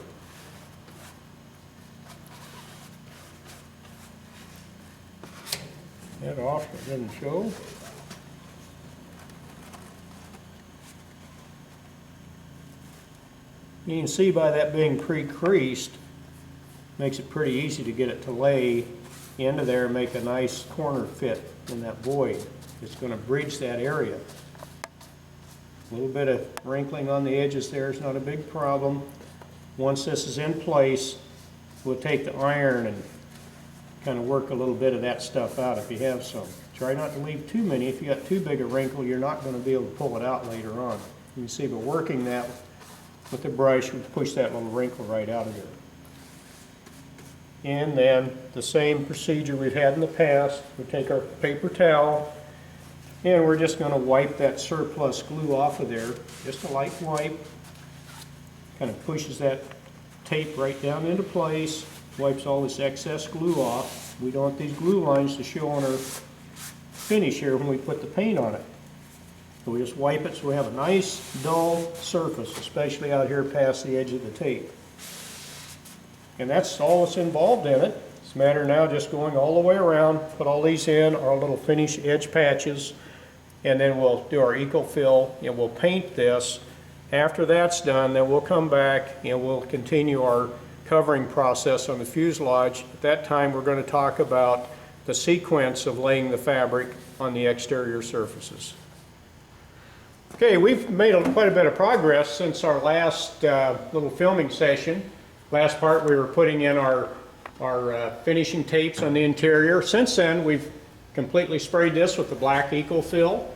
That off, it doesn't show. You can see by that being pre-creased, makes it pretty easy to get it to lay into there and make a nice corner fit in that void. It's going to bridge that area. A little bit of wrinkling on the edges there is not a big problem. Once this is in place, we'll take the iron and kind of work a little bit of that stuff out if you have some. Try not to leave too many. If you got too big a wrinkle, you're not going to be able to pull it out later on. You can see by working that with the brush, we push that little wrinkle right out of there. And then the same procedure we've had in the past. We take our paper towel and we're just going to wipe that surplus glue off of there. Just a light wipe. Kind of pushes that tape right down into place. Wipes all this excess glue off. We don't want these glue lines to show on our finish here when we put the paint on it. So we just wipe it so we have a nice dull surface, especially out here past the edge of the tape. And that's all that's involved in it. It's a matter now just going all the way around, put all these in, our little finish edge patches, and then we'll do our eco-fill and we'll paint this. After that's done, then we'll come back and we'll continue our covering process on the fuselage. At that time, we're going to talk about the sequence of laying the fabric on the exterior surfaces. Okay, we've made quite a bit of progress since our last little filming session. Last part we were putting in our finishing tapes on the interior. Since then, we've completely sprayed this with the black eco-fill.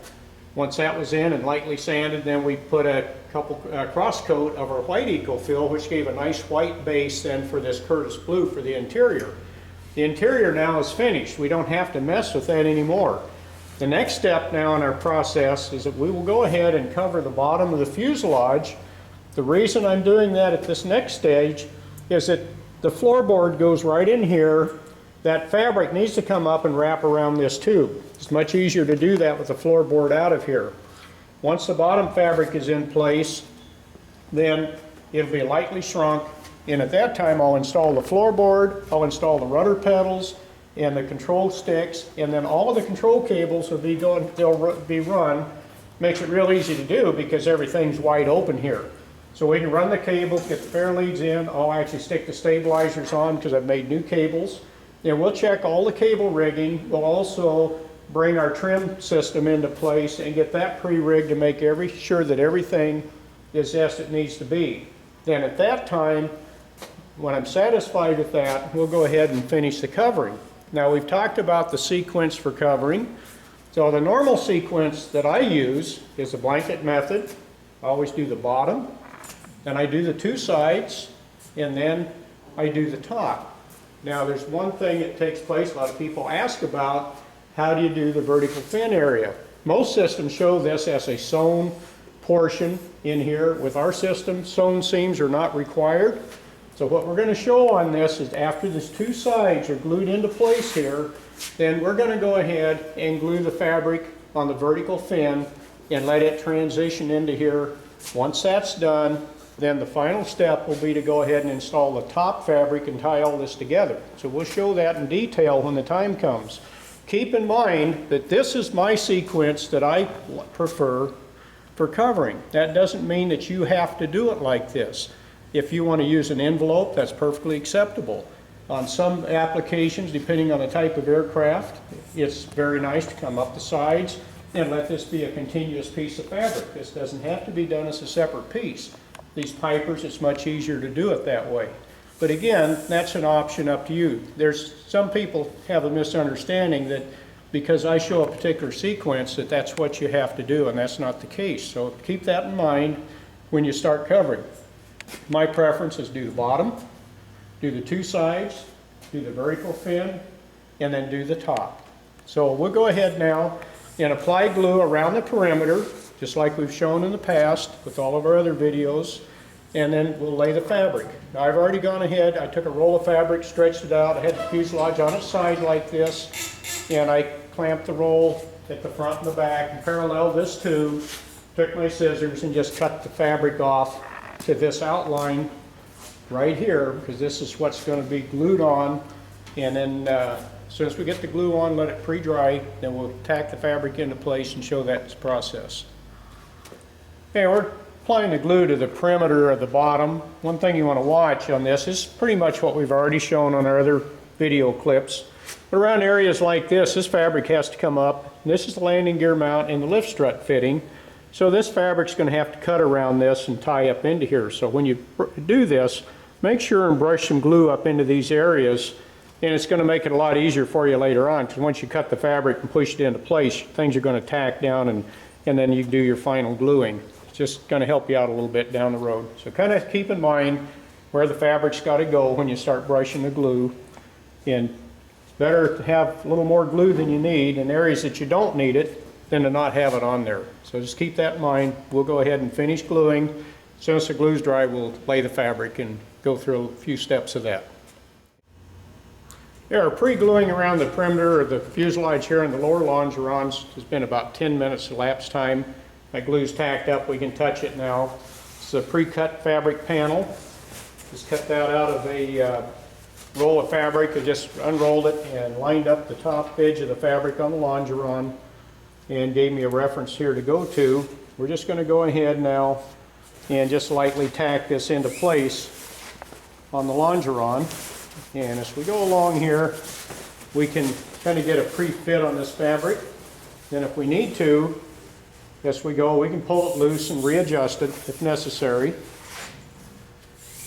Once that was in and lightly sanded, then we put a couple cross coat of our white eco-fill, which gave a nice white base then for this Curtis blue for the interior. The interior now is finished. We don't have to mess with that anymore. The next step now in our process is that we will go ahead and cover the bottom of the fuselage. The reason I'm doing that at this next stage is that the floorboard goes right in here. That fabric needs to come up and wrap around this tube. It's much easier to do that with the floorboard out of here. Once the bottom fabric is in place, then it'll be lightly shrunk, and at that time I'll install the floorboard, I'll install the rudder pedals and the control sticks, and then all of the control cables will be they'll be run. Makes it real easy to do because everything's wide open here. So we can run the cables, get the fair leads in. I'll actually stick the stabilizers on because I've made new cables. And we'll check all the cable rigging. We'll also bring our trim system into place and get that pre-rigged to make sure that everything is as it needs to be. Then at that time, when I'm satisfied with that, we'll go ahead and finish the covering. Now we've talked about the sequence for covering. So the normal sequence that I use is the blanket method. I always do the bottom, then I do the two sides, and then I do the top. Now there's one thing that takes place, a lot of people ask about, how do you do the vertical fin area? Most systems show this as a sewn portion in here. With our system, sewn seams are not required. So what we're going to show on this is after these two sides are glued into place here, then we're going to go ahead and glue the fabric on the vertical fin and let it transition into here. Once that's done, then the final step will be to go ahead and install the top fabric and tie all this together. So we'll show that in detail when the time comes. Keep in mind that this is my sequence that I prefer for covering. That doesn't mean that you have to do it like this. If you want to use an envelope, that's perfectly acceptable. On some applications, depending on the type of aircraft, it's very nice to come up the sides and let this be a continuous piece of fabric. This doesn't have to be done as a separate piece. These Pipers, it's much easier to do it that way. But again, that's an option up to you. Some people have a misunderstanding that because I show a particular sequence that that's what you have to do, and that's not the case. So keep that in mind when you start covering. My preference is do the bottom, do the two sides, do the vertical fin, and then do the top. So we'll go ahead now and apply glue around the perimeter, just like we've shown in the past with all of our other videos, and then we'll lay the fabric. Now I've already gone ahead, I took a roll of fabric, stretched it out, I had the fuselage on its side like this, and I clamped the roll at the front and the back and paralleled this tube, took my scissors and just cut the fabric off to this outline right here, because this is what's going to be glued on. And then as soon as we get the glue on, let it pre-dry, then we'll tack the fabric into place and show that process. Okay, we're applying the glue to the perimeter of the bottom. One thing you want to watch on this is pretty much what we've already shown on our other video clips. But around areas like this fabric has to come up. This is the landing gear mount and the lift strut fitting. So this fabric's going to have to cut around this and tie up into here. So when you do this, make sure and brush some glue up into these areas, and it's going to make it a lot easier for you later on, because once you cut the fabric and push it into place, things are going to tack down, and then you do your final gluing. It's just going to help you out a little bit down the road. So kind of keep in mind where the fabric's got to go when you start brushing the glue. And it's better to have a little more glue than you need in areas that you don't need it than to not have it on there. So just keep that in mind. We'll go ahead and finish gluing. As soon as the glue's dry, we'll lay the fabric and go through a few steps of that. Our pre-gluing around the perimeter of the fuselage here in the lower longerons has been about 10 minutes elapsed time. My glue's tacked up, we can touch it now. It's a pre-cut fabric panel. Just cut that out of a roll of fabric. I just unrolled it and lined up the top edge of the fabric on the longeron. and gave me a reference here to go to. We're just going to go ahead now and just lightly tack this into place on the longeron. And as we go along here, we can kind of get a pre-fit on this fabric. Then if we need to, as we go, we can pull it loose and readjust it if necessary.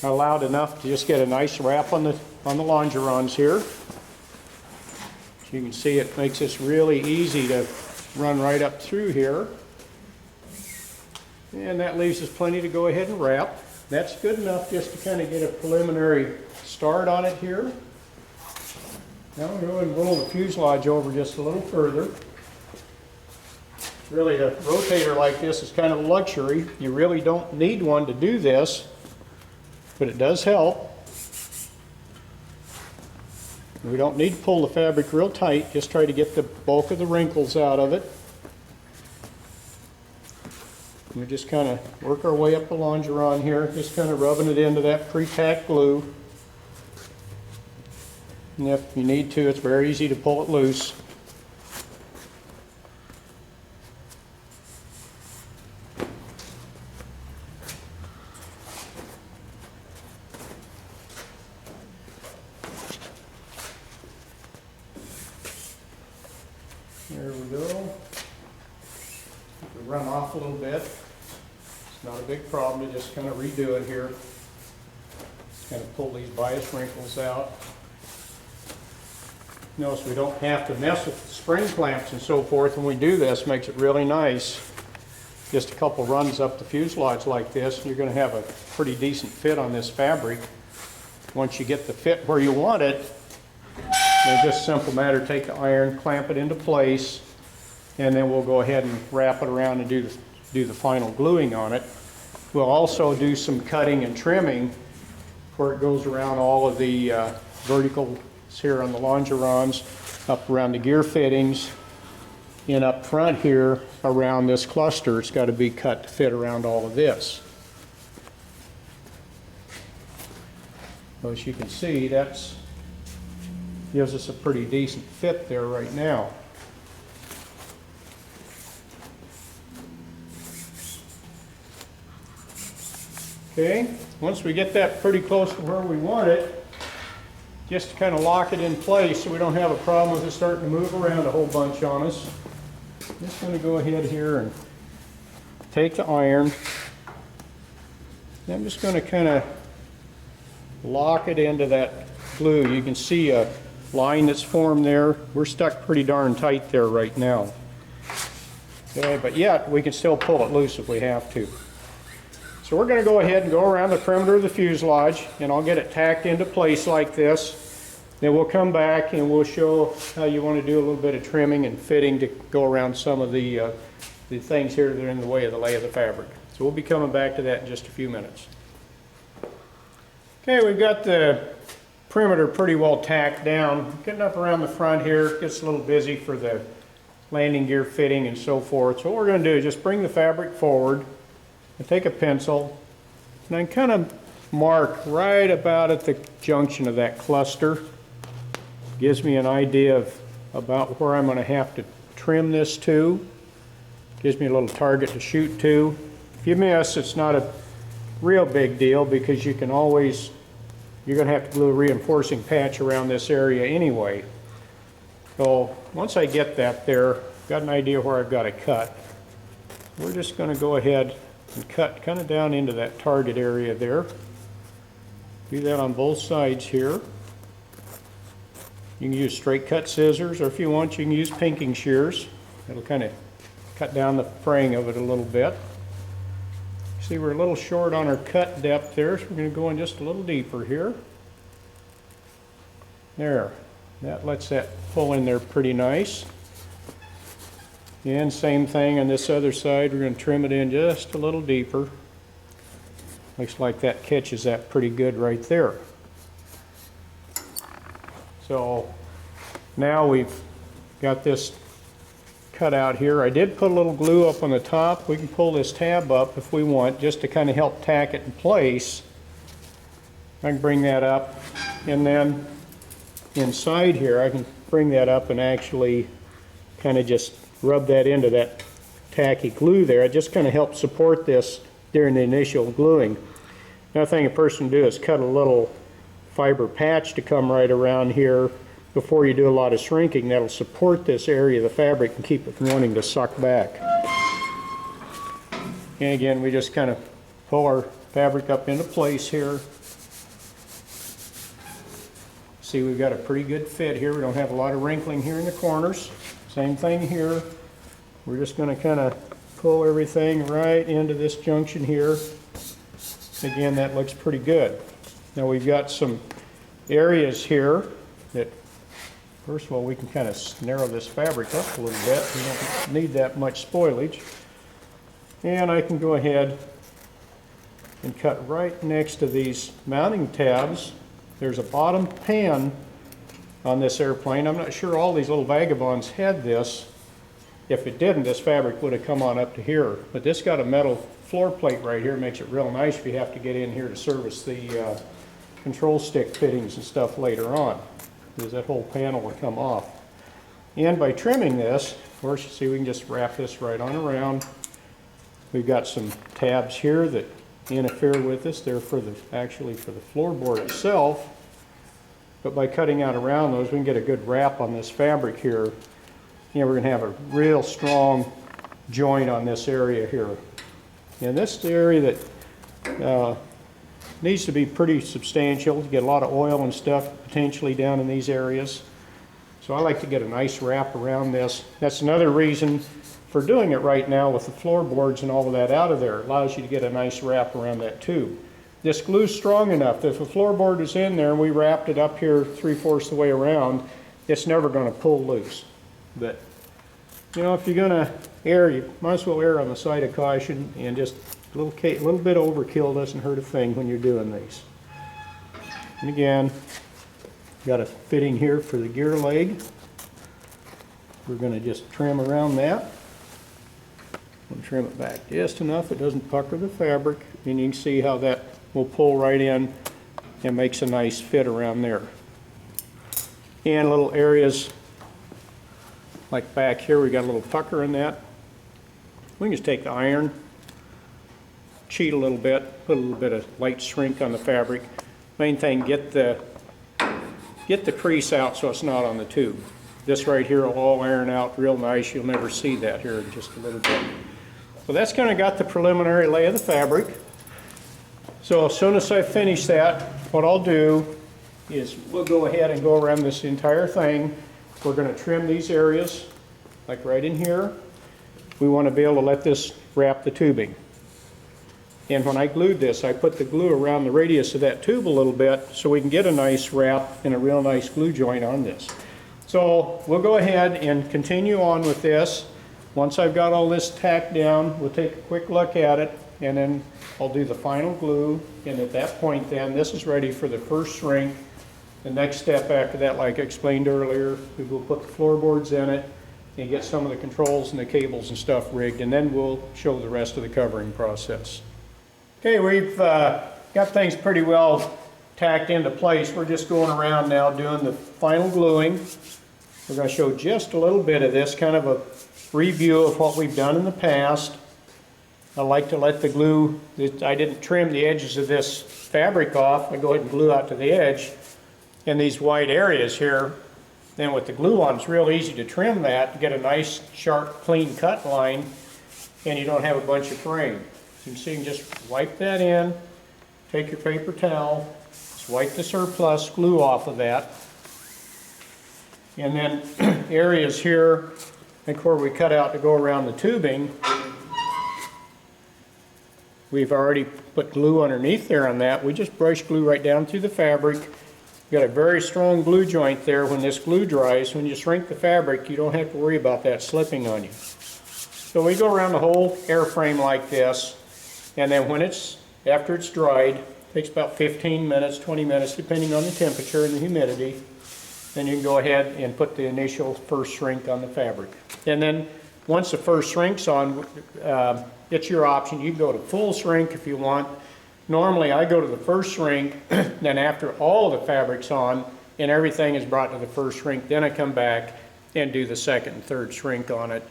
I allowed enough to just get a nice wrap on the longerons here. So you can see it makes this really easy to run right up through here. And that leaves us plenty to go ahead and wrap. That's good enough just to kind of get a preliminary start on it here. Now we'll go and roll the fuselage over just a little further. Really, a rotator like this is kind of a luxury. You really don't need one to do this, but it does help. We don't need to pull the fabric real tight, just try to get the bulk of the wrinkles out of it. We just kind of work our way up the longeron here, just kind of rubbing it into that pre-tacked glue. And if you need to, it's very easy to pull it loose. There we go. We run off a little bit. It's not a big problem to just kind of redo it here. Just kind of pull these bias wrinkles out. Notice we don't have to mess with the spring clamps and so forth when we do this. Makes it really nice. Just a couple runs up the fuselage like this, and you're going to have a pretty decent fit on this fabric. Once you get the fit where you want it, it's just a simple matter, take the iron, clamp it into place, and then we'll go ahead and wrap it around and do the final gluing on it. We'll also do some cutting and trimming where it goes around all of the verticals here on the longerons, up around the gear fittings, and up front here around this cluster. It's got to be cut to fit around all of this. So as you can see, that's gives us a pretty decent fit there right now. Okay, once we get that pretty close to where we want it, just to kind of lock it in place so we don't have a problem with it starting to move around a whole bunch on us. I'm just going to go ahead here and take the iron. And I'm just going to kind of lock it into that glue. You can see a line that's formed there. We're stuck pretty darn tight there right now. Okay, but yet we can still pull it loose if we have to. So we're going to go ahead and go around the perimeter of the fuselage, and I'll get it tacked into place like this. Then we'll come back and we'll show how you want to do a little bit of trimming and fitting to go around some of the things here that are in the way of the lay of the fabric. So we'll be coming back to that in just a few minutes. Okay, we've got the perimeter pretty well tacked down. Getting up around the front here, gets a little busy for the landing gear fitting and so forth. So what we're going to do is just bring the fabric forward and take a pencil and then kind of mark right about at the junction of that cluster. Gives me an idea of about where I'm going to have to trim this to. Gives me a little target to shoot to. If you miss, it's not a real big deal because you can always, you're going to have to glue a reinforcing patch around this area anyway. So once I get that there, got an idea where I've got to cut. We're just going to go ahead and cut kind of down into that target area there. Do that on both sides here. You can use straight cut scissors, or if you want, you can use pinking shears. It'll kind of cut down the fraying of it a little bit. See, we're a little short on our cut depth there, so we're going to go in just a little deeper here. There. That lets that pull in there pretty nice. And same thing on this other side, we're going to trim it in just a little deeper. Looks like that catches that pretty good right there. So now we've got this cut out here. I did put a little glue up on the top. We can pull this tab up if we want, just to kind of help tack it in place. I can bring that up, and then inside here I can bring that up and actually kind of just rub that into that tacky glue there. It just kind of helps support this during the initial gluing. Another thing a person can do is cut a little fiber patch to come right around here before you do a lot of shrinking. That'll support this area of the fabric and keep it from wanting to suck back. And again, we just kind of pull our fabric up into place here. See, we've got a pretty good fit here. We don't have a lot of wrinkling here in the corners. Same thing here. We're just going to kind of pull everything right into this junction here. Again, that looks pretty good. Now we've got some areas here that, first of all, we can kind of narrow this fabric up a little bit. We don't need that much spoilage. And I can go ahead and cut right next to these mounting tabs. There's a bottom pan on this airplane. I'm not sure all these little vagabonds had this. If it didn't, this fabric would have come on up to here. But this got a metal floor plate right here. Makes it real nice if you have to get in here to service the control stick fittings and stuff later on, because that whole panel will come off. And by trimming this, of course, you see we can just wrap this right on around. We've got some tabs here that interfere with this. They're for the actually for the floorboard itself. But by cutting out around those, we can get a good wrap on this fabric here. And we're going to have a real strong joint on this area here. And this is the area that needs to be pretty substantial to get a lot of oil and stuff potentially down in these areas. So I like to get a nice wrap around this. That's another reason for doing it right now with the floorboards and all of that out of there. It allows you to get a nice wrap around that tube. This glue's strong enough that if the floorboard is in there and we wrapped it up here 3/4 the way around, it's never going to pull loose. But you know, if you're going to err, you might as well err on the side of caution, and just a little bit of overkill doesn't hurt a thing when you're doing these. And again, got a fitting here for the gear leg. We're going to just trim around that. I'm going to trim it back just enough it doesn't pucker the fabric, and you can see how that will pull right in and makes a nice fit around there. And little areas like back here, we got a little pucker in that. We can just take the iron, cheat a little bit, put a little bit of light shrink on the fabric. Main thing, get the crease out so it's not on the tube. This right here will all iron out real nice. You'll never see that here in just a little bit. So that's kind of got the preliminary lay of the fabric. So as soon as I finish that, what I'll do is we'll go ahead and go around this entire thing. We're going to trim these areas, like right in here. We want to be able to let this wrap the tubing. And when I glued this, I put the glue around the radius of that tube a little bit so we can get a nice wrap and a real nice glue joint on this. So we'll go ahead and continue on with this. Once I've got all this tacked down, we'll take a quick look at it, and then I'll do the final glue. And at that point then, this is ready for the first shrink. The next step after that, like I explained earlier, we will put the floorboards in it and get some of the controls and the cables and stuff rigged, and then we'll show the rest of the covering process. Okay, we've got things pretty well tacked into place. We're just going around now doing the final gluing. We're going to show just a little bit of this, kind of a review of what we've done in the past. I like to let the glue, I didn't trim the edges of this fabric off. I go ahead and glue out to the edge. In these white areas here, then with the glue on, it's real easy to trim that, get a nice, sharp, clean cut line, and you don't have a bunch of fraying. So you can see, you can just wipe that in, take your paper towel, just wipe the surplus glue off of that. And then areas here, like where we cut out to go around the tubing, we've already put glue underneath there on that. We just brush glue right down through the fabric. You've got a very strong glue joint there. When this glue dries, when you shrink the fabric, you don't have to worry about that slipping on you. So we go around the whole airframe like this, and then when after it's dried, it takes about 15 minutes, 20 minutes, depending on the temperature and the humidity. Then you can go ahead and put the initial first shrink on the fabric. And then once the first shrink's on, it's your option. You can go to full shrink if you want. Normally I go to the first shrink, then after all the fabric's on and everything is brought to the first shrink, then I come back and do the second and third shrink on it.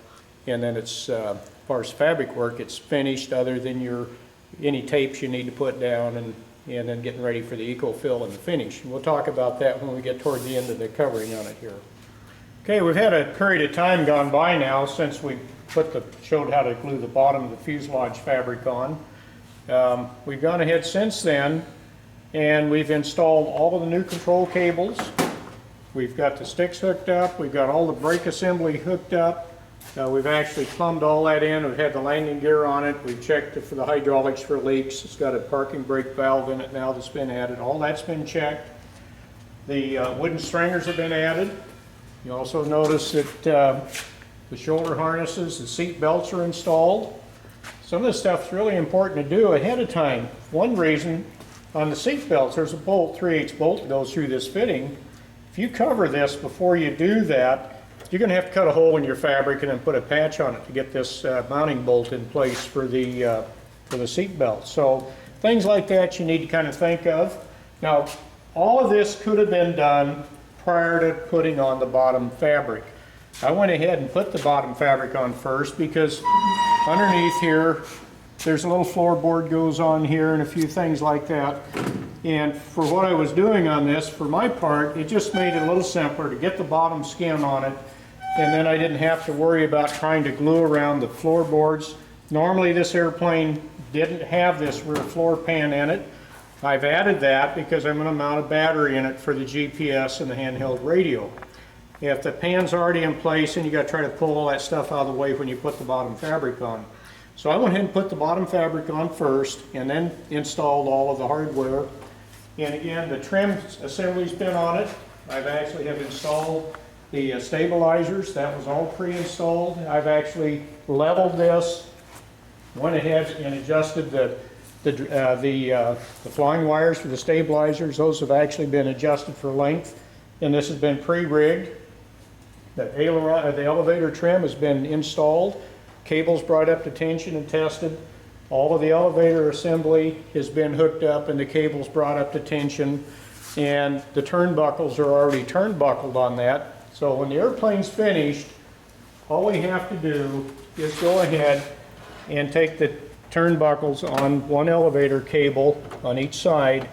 and then it's, as far as fabric work, it's finished other than any tapes you need to put down, and then getting ready for the eco-fill and the finish. And we'll talk about that when we get toward the end of the covering on it here. Okay, we've had a period of time gone by now since we showed how to glue the bottom of the fuselage fabric on. We've gone ahead since then, and we've installed all of the new control cables. We've got the sticks hooked up, we've got all the brake assembly hooked up. We've actually plumbed all that in. We've had the landing gear on it. We've checked for the hydraulics for leaks. It's got a parking brake valve in it now that's been added. All that's been checked. The wooden stringers have been added. You also notice that the shoulder harnesses, the seat belts are installed. Some of this stuff's really important to do ahead of time. One reason, on the seat belts, there's a bolt, 3/8 bolt that goes through this fitting. If you cover this before you do that, you're going to have to cut a hole in your fabric and then put a patch on it to get this mounting bolt in place for the seat belt. So things like that you need to kind of think of. Now, all of this could have been done prior to putting on the bottom fabric. I went ahead and put the bottom fabric on first because underneath here there's a little floorboard goes on here and a few things like that. And for what I was doing on this, for my part, it just made it a little simpler to get the bottom skin on it, and then I didn't have to worry about trying to glue around the floorboards. Normally this airplane didn't have this rear floor pan in it. I've added that because I'm going to mount a battery in it for the GPS and the handheld radio. If the pan's already in place, and you got to try to pull all that stuff out of the way when you put the bottom fabric on. So I went ahead and put the bottom fabric on first, and then installed all of the hardware. And again, the trim assembly's been on it. I've actually have installed the stabilizers. That was all pre-installed. I've actually leveled this, went ahead and adjusted the flying wires for the stabilizers. Those have actually been adjusted for length, and this has been pre-rigged. The elevator trim has been installed. Cables brought up to tension and tested. All of the elevator assembly has been hooked up and the cables brought up to tension, and the turnbuckles are already turnbuckled on that. So when the airplane's finished, all we have to do is go ahead and take the turnbuckles on one elevator cable on each side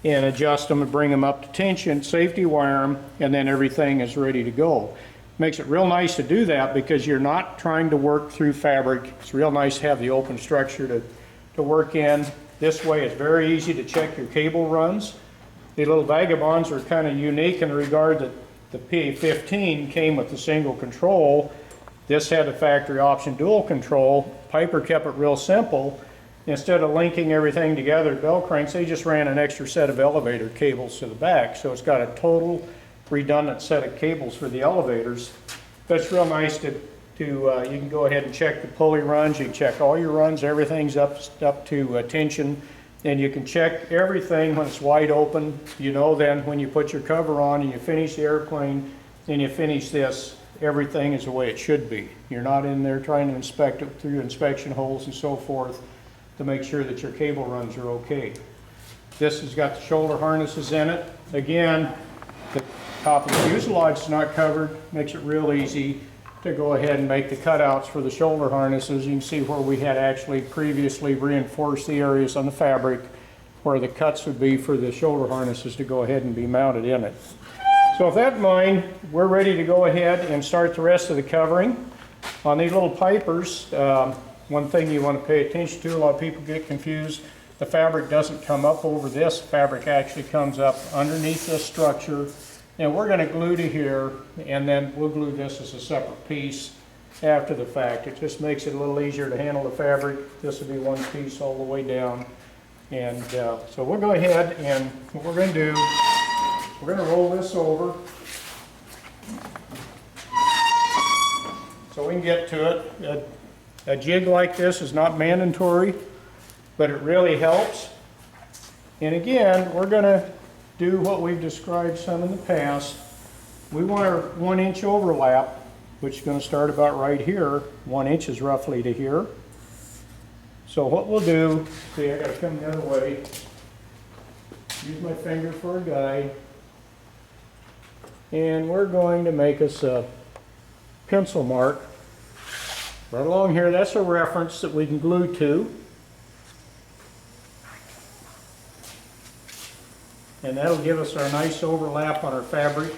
and adjust them and bring them up to tension, safety wire them, and then everything is ready to go. Makes it real nice to do that because you're not trying to work through fabric. It's real nice to have the open structure to work in. This way it's very easy to check your cable runs. The little vagabonds are kind of unique in the regard that the PA-15 came with a single control. This had a factory option dual control. Piper kept it real simple. Instead of linking everything together, bell cranks, they just ran an extra set of elevator cables to the back. So it's got a total redundant set of cables for the elevators. That's real nice to you can go ahead and check the pulley runs. You can check all your runs. Everything's up to tension, and you can check everything when it's wide open. You know, then when you put your cover on and you finish the airplane and you finish this, everything is the way it should be. You're not in there trying to inspect it through inspection holes and so forth to make sure that your cable runs are okay. This has got the shoulder harnesses in it. Again, the top of the fuselage is not covered. Makes it real easy to go ahead and make the cutouts for the shoulder harnesses. You can see where we had actually previously reinforced the areas on the fabric where the cuts would be for the shoulder harnesses to go ahead and be mounted in it. So with that in mind, we're ready to go ahead and start the rest of the covering. On these little Pipers, one thing you want to pay attention to, a lot of people get confused, the fabric doesn't come up over this. Fabric actually comes up underneath this structure, and we're going to glue to here, and then we'll glue this as a separate piece after the fact. It just makes it a little easier to handle the fabric. This will be one piece all the way down. And so we'll go ahead, and what we're going to do, we're going to roll this over so we can get to it. A jig like this is not mandatory, but it really helps. And again, we're going to do what we've described some in the past. We want our 1 inch overlap, which is going to start about right here. 1 inch is roughly to here. So what we'll do, see, I got to come the other way. Use my finger for a guide. And we're going to make us a pencil mark Right along here, that's a reference that we can glue to. And that'll give us our nice overlap on our fabric.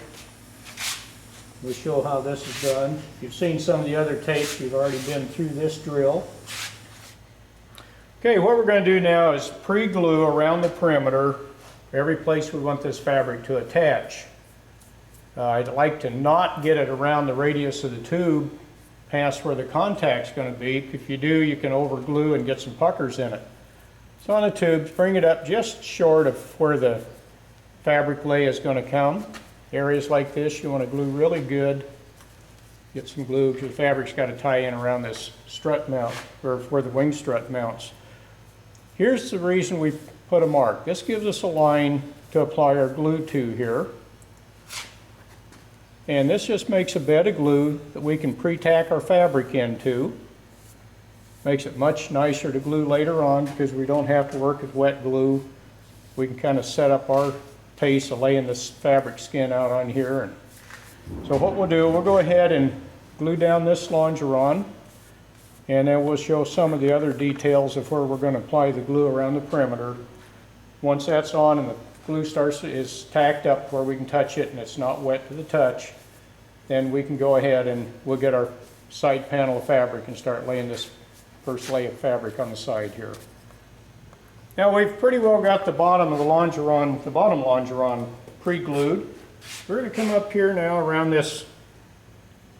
We'll show how this is done. If you've seen some of the other tapes, you've already been through this drill. Okay, what we're going to do now is pre-glue around the perimeter every place we want this fabric to attach. I'd like to not get it around the radius of the tube past where the contact's going to be. If you do, you can over glue and get some puckers in it. So on the tubes, bring it up just short of where the fabric lay is going to come. Areas like this you want to glue really good. Get some glue because the fabric's got to tie in around this strut mount, or where the wing strut mounts. Here's the reason we put a mark. This gives us a line to apply our glue to here. And this just makes a bed of glue that we can pre-tack our fabric into. Makes it much nicer to glue later on because we don't have to work with wet glue. We can kind of set up our pace of laying this fabric skin out on here. And so what we'll do, we'll go ahead and glue down this longeron, and then we'll show some of the other details of where we're going to apply the glue around the perimeter. Once that's on and the glue is tacked up where we can touch it and it's not wet to the touch, then we can go ahead and we'll get our side panel of fabric and start laying this first lay of fabric on the side here. Now we've pretty well got the bottom of the bottom longeron pre-glued. We're going to come up here now around this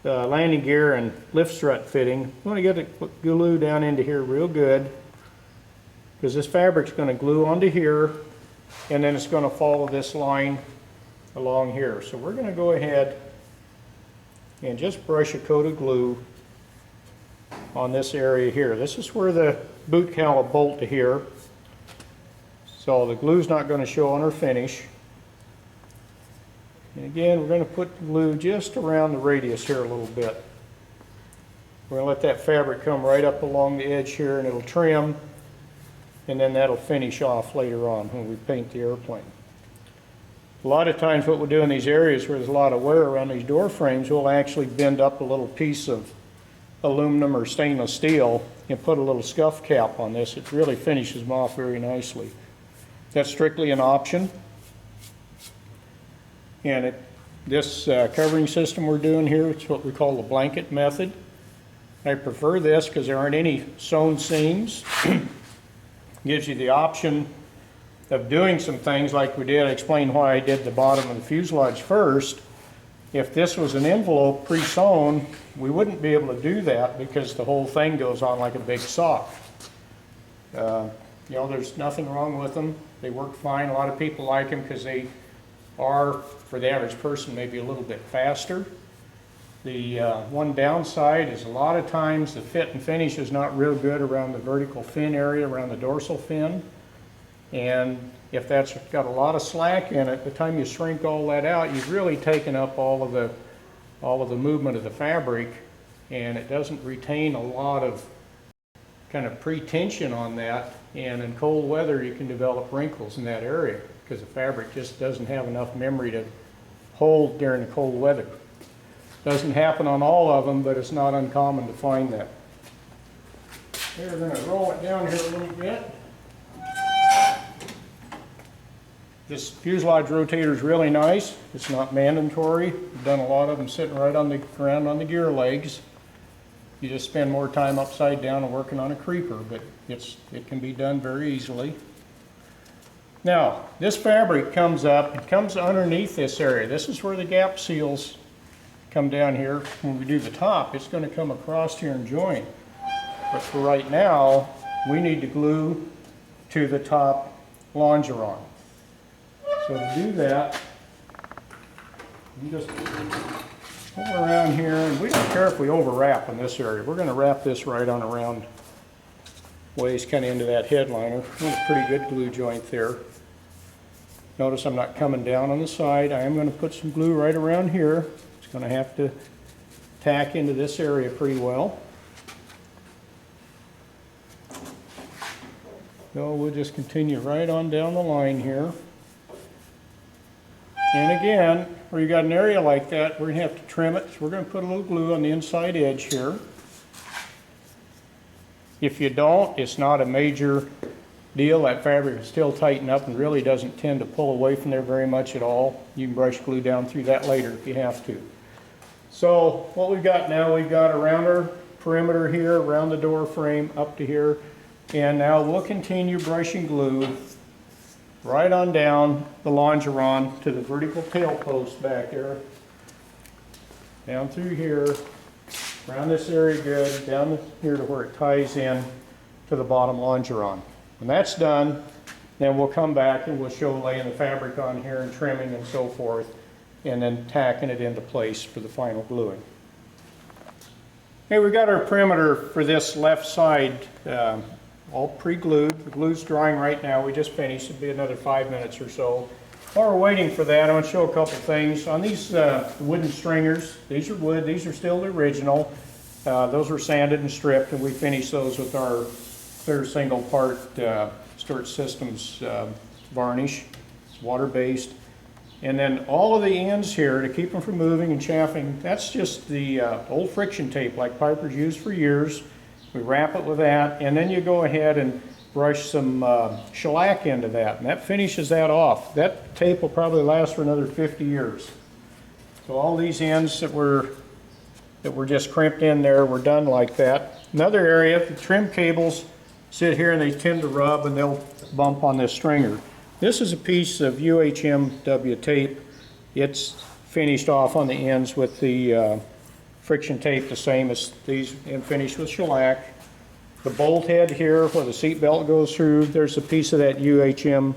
landing gear and lift strut fitting. We want to get it glue down into here real good because this fabric's going to glue onto here and then it's going to follow this line along here. So we're going to go ahead and just brush a coat of glue on this area here. This is where the boot cowl will bolt to here. So the glue's not going to show on our finish. And again, we're going to put glue just around the radius here a little bit. We're going to let that fabric come right up along the edge here and it'll trim, and then that'll finish off later on when we paint the airplane. A lot of times what we'll do in these areas where there's a lot of wear around these door frames, we'll actually bend up a little piece of aluminum or stainless steel and put a little scuff cap on this. It really finishes them off very nicely. That's strictly an option. And this covering system we're doing here, it's what we call the blanket method. I prefer this because there aren't any sewn seams. Gives you the option of doing some things like we did. I explained why I did the bottom of the fuselage first. If this was an envelope pre-sewn, we wouldn't be able to do that because the whole thing goes on like a big sock. You know, there's nothing wrong with them. They work fine. A lot of people like them because they are, for the average person, maybe a little bit faster. The one downside is a lot of times the fit and finish is not real good around the vertical fin area, around the dorsal fin. And if that's got a lot of slack in it, by the time you shrink all that out, you've really taken up all of the movement of the fabric, and it doesn't retain a lot of kind of pre-tension on that. And in cold weather, you can develop wrinkles in that area because the fabric just doesn't have enough memory to hold during the cold weather. Doesn't happen on all of them, but it's not uncommon to find that. Okay, we're going to roll it down here a little bit. This fuselage rotator is really nice. It's not mandatory. I've done a lot of them sitting right on the ground on the gear legs. You just spend more time upside down and working on a creeper, but it can be done very easily. Now, this fabric comes up, it comes underneath this area. This is where the gap seals come down here. When we do the top, it's going to come across here and join. But for right now, we need to glue to the top longeron. So to do that, you just pull around here, and we don't care if we overwrap in this area. We're going to wrap this right on around ways kind of into that headliner. A pretty good glue joint there. Notice I'm not coming down on the side. I am going to put some glue right around here. It's going to have to tack into this area pretty well. So we'll just continue right on down the line here. And again, where you got an area like that, we're going to have to trim it. So we're going to put a little glue on the inside edge here. If you don't, it's not a major deal. That fabric will still tighten up and really doesn't tend to pull away from there very much at all. You can brush glue down through that later if you have to. So what we've got now, we've got around our perimeter here, around the door frame up to here, and now we'll continue brushing glue right on down the longeron to the vertical tail post back there, down through here, around this area good, down here to where it ties in to the bottom longeron. When that's done, then we'll come back and we'll show laying the fabric on here and trimming and so forth, and then tacking it into place for the final gluing. Okay, we've got our perimeter for this left side all pre-glued. The glue's drying right now. We just finished. It'll be another 5 minutes or so. While we're waiting for that, I want to show a couple things. On these wooden stringers, these are wood. These are still the original. Those were sanded and stripped, and we finished those with our clear single part Stewart Systems varnish. It's water-based. And then all of the ends here, to keep them from moving and chaffing, that's just the old friction tape like Piper's used for years. We wrap it with that, and then you go ahead and brush some shellac into that, and that finishes that off. That tape will probably last for another 50 years. So all these ends that were just crimped in there were done like that. Another area, the trim cables sit here and they tend to rub and they'll bump on this stringer. This is a piece of UHMW tape. It's finished off on the ends with the friction tape, the same as these, and finished with shellac. The bolt head here where the seat belt goes through, there's a piece of that UHM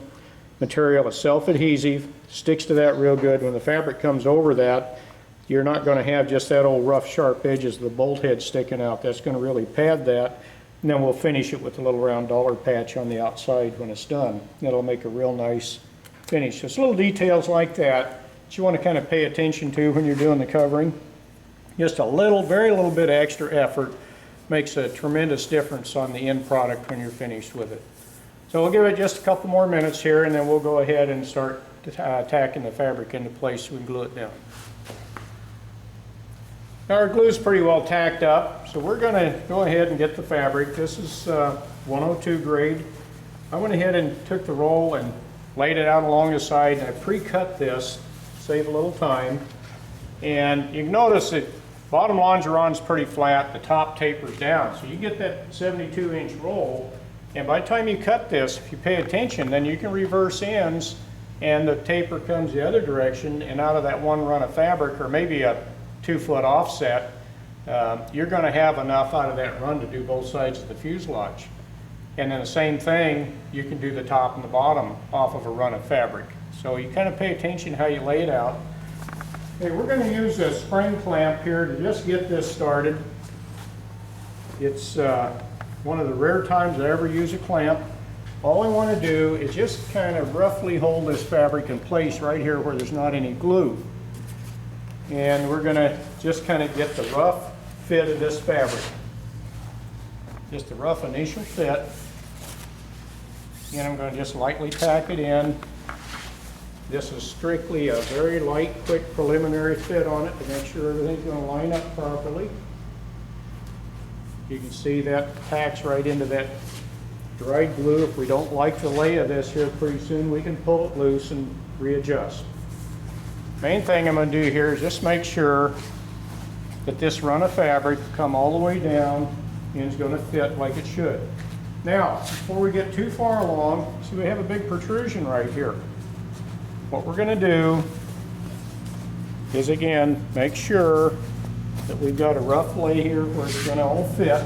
material. It's self-adhesive, sticks to that real good. When the fabric comes over that, you're not going to have just that old rough sharp edges of the bolt head sticking out. That's going to really pad that. And then we'll finish it with a little round dollar patch on the outside when it's done. That'll make a real nice finish. Just little details like that you want to kind of pay attention to when you're doing the covering. Just a little, very little bit of extra effort makes a tremendous difference on the end product when you're finished with it. So we'll give it just a couple more minutes here, and then we'll go ahead and start tacking the fabric into place so we can glue it down. Now our glue is pretty well tacked up, so we're going to go ahead and get the fabric. This is 102 grade. I went ahead and took the roll and laid it out along the side, and I pre-cut this, save a little time. And you can notice that bottom longeron's pretty flat, the top tapers down. So you get that 72-inch roll, and by the time you cut this, if you pay attention, then you can reverse ends, and the taper comes the other direction, and out of that one run of fabric, or maybe a 2-foot offset, you're going to have enough out of that run to do both sides of the fuselage. And then the same thing, you can do the top and the bottom off of a run of fabric. So you kind of pay attention how you lay it out. Okay, we're going to use a spring clamp here to just get this started. It's one of the rare times I ever use a clamp. All I want to do is just kind of roughly hold this fabric in place right here where there's not any glue. And we're going to just kind of get the rough fit of this fabric. Just a rough initial fit. And I'm going to just lightly tack it in. This is strictly a very light, quick preliminary fit on it to make sure everything's going to line up properly. You can see that tacks right into that dried glue. If we don't like the lay of this here pretty soon, we can pull it loose and readjust. Main thing I'm going to do here is just make sure that this run of fabric come all the way down and is going to fit like it should. Now, before we get too far along, see we have a big protrusion right here. What we're going to do is, again, make sure that we've got a rough lay here where it's going to all fit.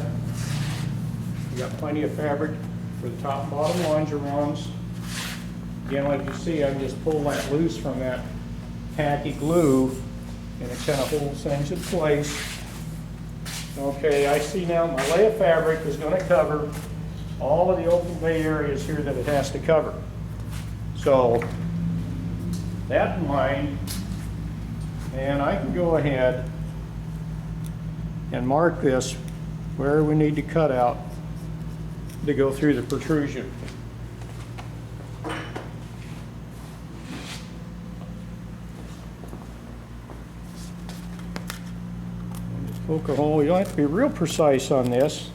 We've got plenty of fabric for the top and bottom longerons. Again, like you see, I can just pull that loose from that tacky glue, and it kind of holds things in place. Okay, I see now my lay of fabric is going to cover all of the open bay areas here that it has to cover. So, that in mind, and I can go ahead and mark this where we need to cut out to go through the protrusion. Just poke a hole. You don't have to be real precise on this.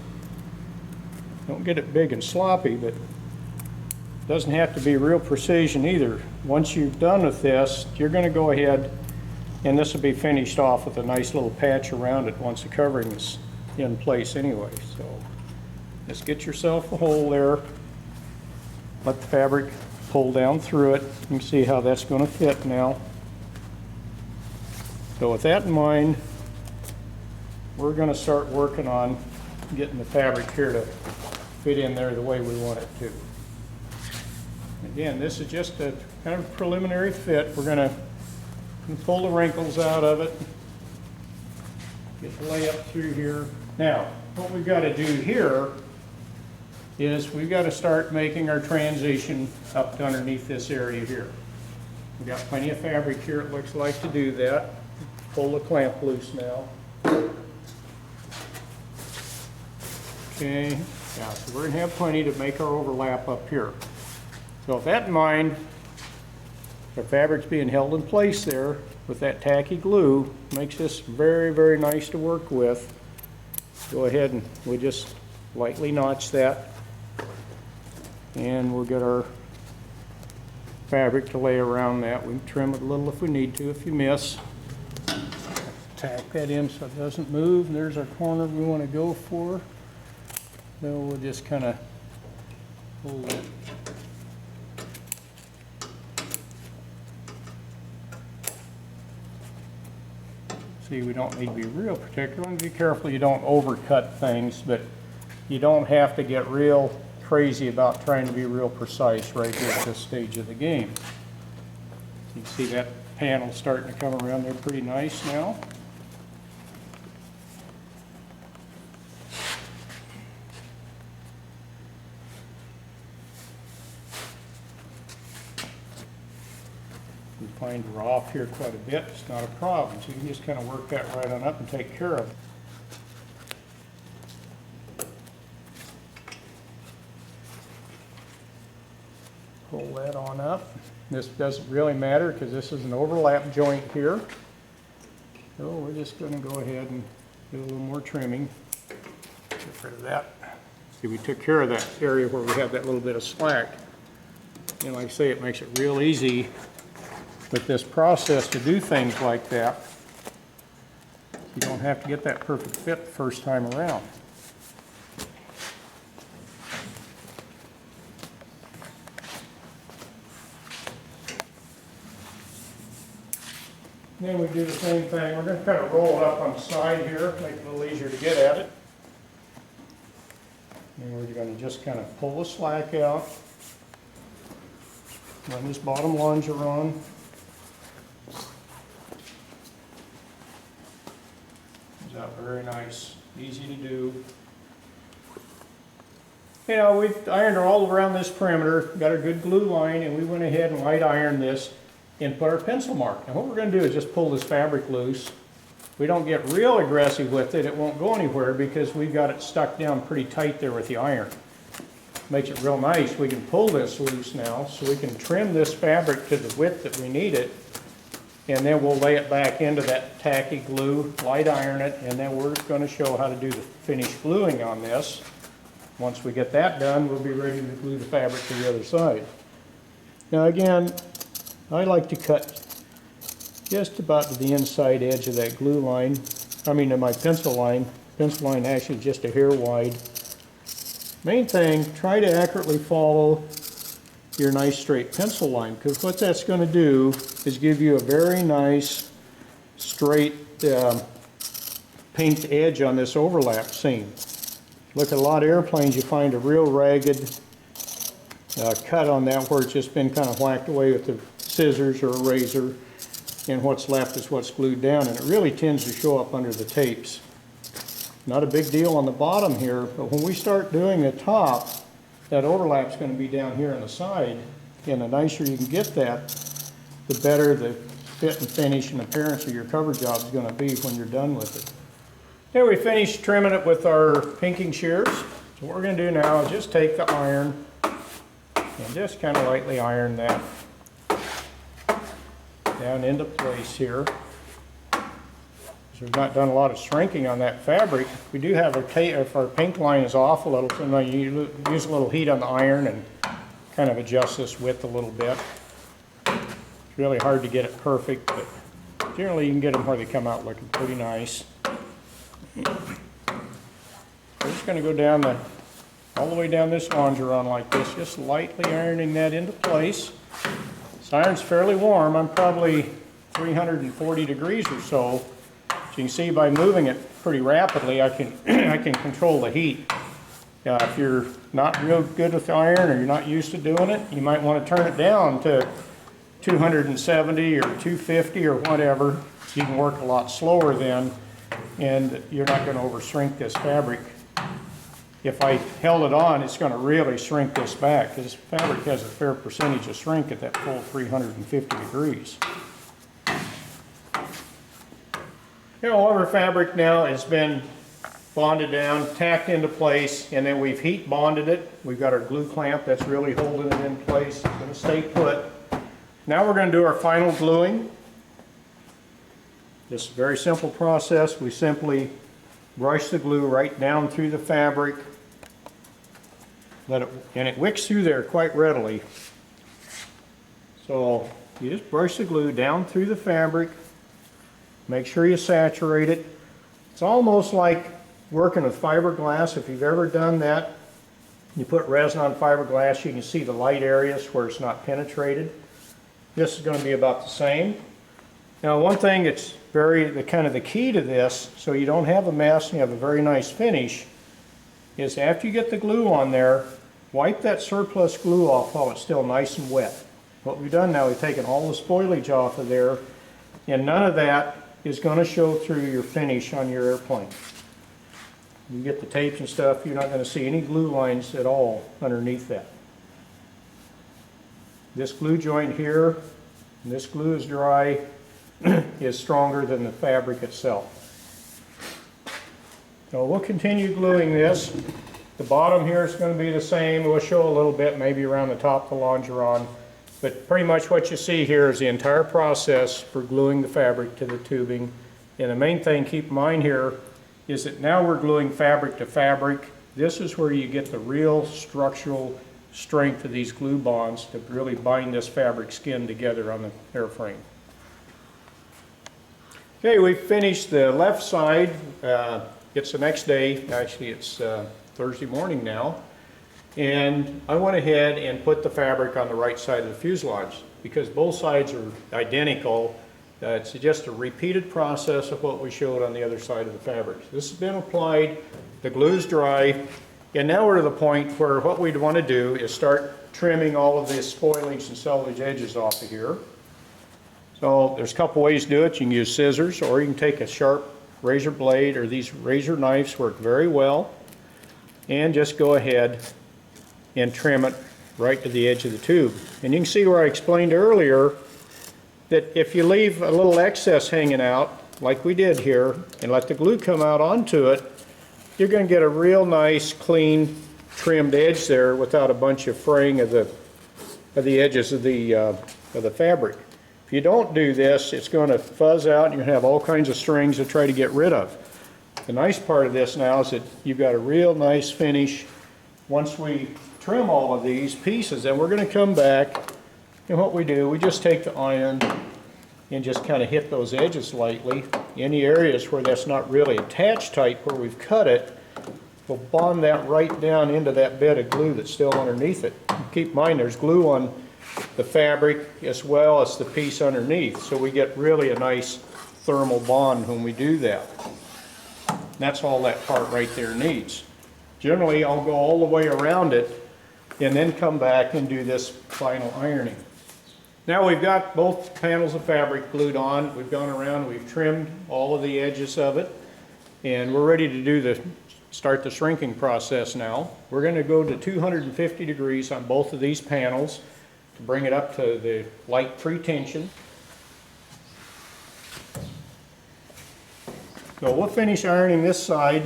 Don't get it big and sloppy, but it doesn't have to be real precision either. Once you've done with this, you're going to go ahead and this will be finished off with a nice little patch around it once the covering is in place anyway. So just get yourself a hole there, let the fabric pull down through it. You can see how that's going to fit now. So with that in mind, we're going to start working on getting the fabric here to fit in there the way we want it to. Again, this is just a kind of preliminary fit. We're going to pull the wrinkles out of it, get the layup through here. Now, what we've got to do here is we've got to start making our transition up to underneath this area here. We've got plenty of fabric here, it looks like, to do that. Pull the clamp loose now. Okay, yeah, so we're going to have plenty to make our overlap up here. So with that in mind, the fabric's being held in place there with that tacky glue. Makes this very, very nice to work with. Go ahead and we just lightly notch that. And we'll get our fabric to lay around that. We can trim it a little if we need to, if you miss. Tack that in so it doesn't move. And there's our corner we want to go for. Then we'll just kind of pull that. See, we don't need to be real particular, and be careful you don't overcut things, but you don't have to get real crazy about trying to be real precise right here at this stage of the game. You can see that panel starting to come around there pretty nice now. We find we're off here quite a bit, it's not a problem. So you can just kind of work that right on up and take care of it. Pull that on up. This doesn't really matter because this is an overlap joint here. So we're just going to go ahead and do a little more trimming. Get rid of that. See, we took care of that area where we have that little bit of slack. And like I say, it makes it real easy with this process to do things like that. You don't have to get that perfect fit the first time around. Then we do the same thing. We're going to kind of roll it up on the side here, make it a little easier to get at it. And we're going to just kind of pull the slack out. Run this bottom longer on. Comes out very nice, easy to do. You know, we've ironed all around this perimeter, got a good glue line, and we went ahead and light ironed this and put our pencil mark. And what we're going to do is just pull this fabric loose. We don't get real aggressive with it, it won't go anywhere because we've got it stuck down pretty tight there with the iron. Makes it real nice. We can pull this loose now so we can trim this fabric to the width that we need it, and then we'll lay it back into that tacky glue, light iron it, and then we're going to show how to do the finished gluing on this. Once we get that done, we'll be ready to glue the fabric to the other side. Now again, I like to cut just about to the inside edge of that glue line. I mean, to my pencil line. Pencil line actually just a hair wide. Main thing, try to accurately follow your nice straight pencil line, because what that's going to do is give you a very nice straight paint edge on this overlap seam. Look at a lot of airplanes, you find a real ragged cut on that where it's just been kind of whacked away with the scissors or a razor, and what's left is what's glued down, and it really tends to show up under the tapes. Not a big deal on the bottom here, but when we start doing the top, that overlap's going to be down here on the side, and the nicer you can get that, the better the fit and finish and appearance of your cover job is going to be when you're done with it. Here we finished trimming it with our pinking shears. So what we're going to do now is just take the iron and just kind of lightly iron that down into place here. We've not done a lot of shrinking on that fabric. We do have if our paint line is off a little, so you use a little heat on the iron and kind of adjust this width a little bit. It's really hard to get it perfect, but generally you can get them where they come out looking pretty nice. We're just going to go down all the way down this longeron like this, just lightly ironing that into place. This iron's fairly warm. I'm probably 340 degrees or so. You can see by moving it pretty rapidly, I can I can control the heat. If you're not real good with iron or you're not used to doing it, you might want to turn it down to 270 or 250 or whatever. You can work a lot slower then, and you're not going to over shrink this fabric. If I held it on, it's going to really shrink this back, because this fabric has a fair percentage of shrink at that full 350 degrees. You know, all of our fabric now has been bonded down, tacked into place, and then we've heat bonded it. We've got our glue clamp that's really holding it in place. It's going to stay put. Now we're going to do our final gluing. This is a very simple process. We simply brush the glue right down through the fabric. And it wicks through there quite readily. So you just brush the glue down through the fabric. Make sure you saturate it. It's almost like working with fiberglass. If you've ever done that, you put resin on fiberglass, you can see the light areas where it's not penetrated. This is going to be about the same. Now, one thing that's kind of the key to this, so you don't have a mess and you have a very nice finish, is after you get the glue on there, wipe that surplus glue off while it's still nice and wet. What we've done now, we've taken all the spoilage off of there, and none of that is going to show through your finish on your airplane. You get the tapes and stuff, you're not going to see any glue lines at all underneath that. This glue joint here, and this glue is dry, is stronger than the fabric itself. So we'll continue gluing this. The bottom here is going to be the same. We'll show a little bit maybe around the top of the longeron. But pretty much what you see here is the entire process for gluing the fabric to the tubing. And the main thing, keep in mind here, is that now we're gluing fabric to fabric. This is where you get the real structural strength of these glue bonds to really bind this fabric skin together on the airframe. Okay, we've finished the left side. It's the next day. Actually, it's Thursday morning now. And I went ahead and put the fabric on the right side of the fuselage because both sides are identical. It's just a repeated process of what we showed on the other side of the fabric. This has been applied, the glue's dry, and now we're to the point where what we'd want to do is start trimming all of this spoilage and selvage edges off of here. So there's a couple ways to do it. You can use scissors, or you can take a sharp razor blade, or these razor knives work very well, and just go ahead and trim it right to the edge of the tube. And you can see where I explained earlier that if you leave a little excess hanging out, like we did here, and let the glue come out onto it, you're going to get a real nice, clean, trimmed edge there without a bunch of fraying of the edges of the fabric. If you don't do this, it's going to fuzz out and you're going to have all kinds of strings to try to get rid of. The nice part of this now is that you've got a real nice finish. Once we trim all of these pieces, then we're going to come back, and what we do, we just take the iron and just kind of hit those edges lightly. Any areas where that's not really attached tight where we've cut it, we'll bond that right down into that bed of glue that's still underneath it. Keep in mind there's glue on the fabric as well as the piece underneath, so we get really a nice thermal bond when we do that. And that's all that part right there needs. Generally, I'll go all the way around it and then come back and do this final ironing. Now we've got both panels of fabric glued on. We've gone around, we've trimmed all of the edges of it, and we're ready to start the shrinking process now. We're going to go to 250 degrees on both of these panels to bring it up to the light pre-tension. So we'll finish ironing this side,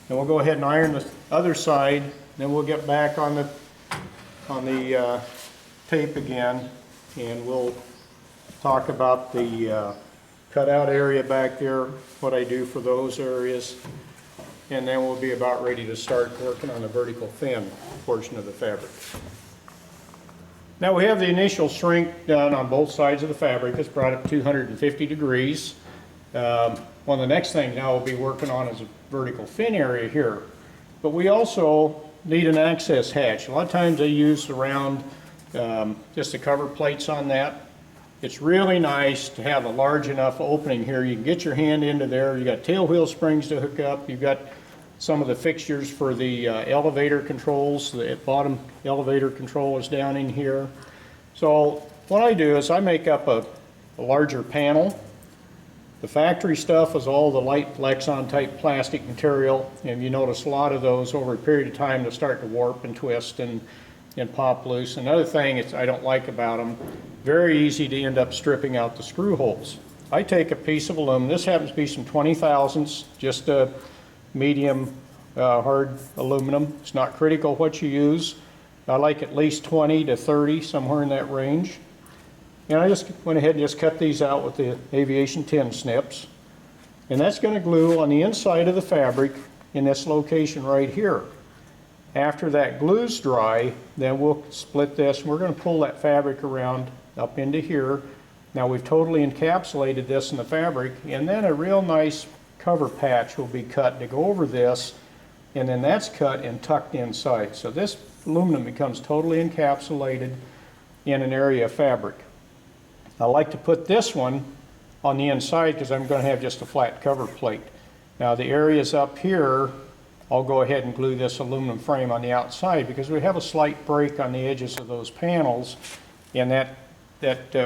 and we'll go ahead and iron the other side. Then we'll get back on the tape again, and we'll talk about the cutout area back there, what I do for those areas. And then we'll be about ready to start working on the vertical fin portion of the fabric. Now we have the initial shrink done on both sides of the fabric. It's brought up 250 degrees. Well, the next thing now we'll be working on is a vertical fin area here. But we also need an access hatch. A lot of times they use around just the cover plates on that. It's really nice to have a large enough opening here. You can get your hand into there. You got tail wheel springs to hook up. You've got some of the fixtures for the elevator controls. The bottom elevator control is down in here. So what I do is I make up a larger panel. The factory stuff is all the light Lexan type plastic material, and you notice a lot of those over a period of time they'll start to warp and twist and pop loose. Another thing I don't like about them, very easy to end up stripping out the screw holes. I take a piece of aluminum, this happens to be some 20 thousandths, just a medium hard aluminum. It's not critical what you use. I like at least 20 to 30, somewhere in that range. And I just went ahead and just cut these out with the aviation tin snips. And that's going to glue on the inside of the fabric in this location right here. After that glue's dry, then we'll split this and we're going to pull that fabric around up into here. Now we've totally encapsulated this in the fabric, and then a real nice cover patch will be cut to go over this, and then that's cut and tucked inside. So this aluminum becomes totally encapsulated in an area of fabric. I like to put this one on the inside because I'm going to have just a flat cover plate. Now the areas up here, I'll go ahead and glue this aluminum frame on the outside because we have a slight break on the edges of those panels, and that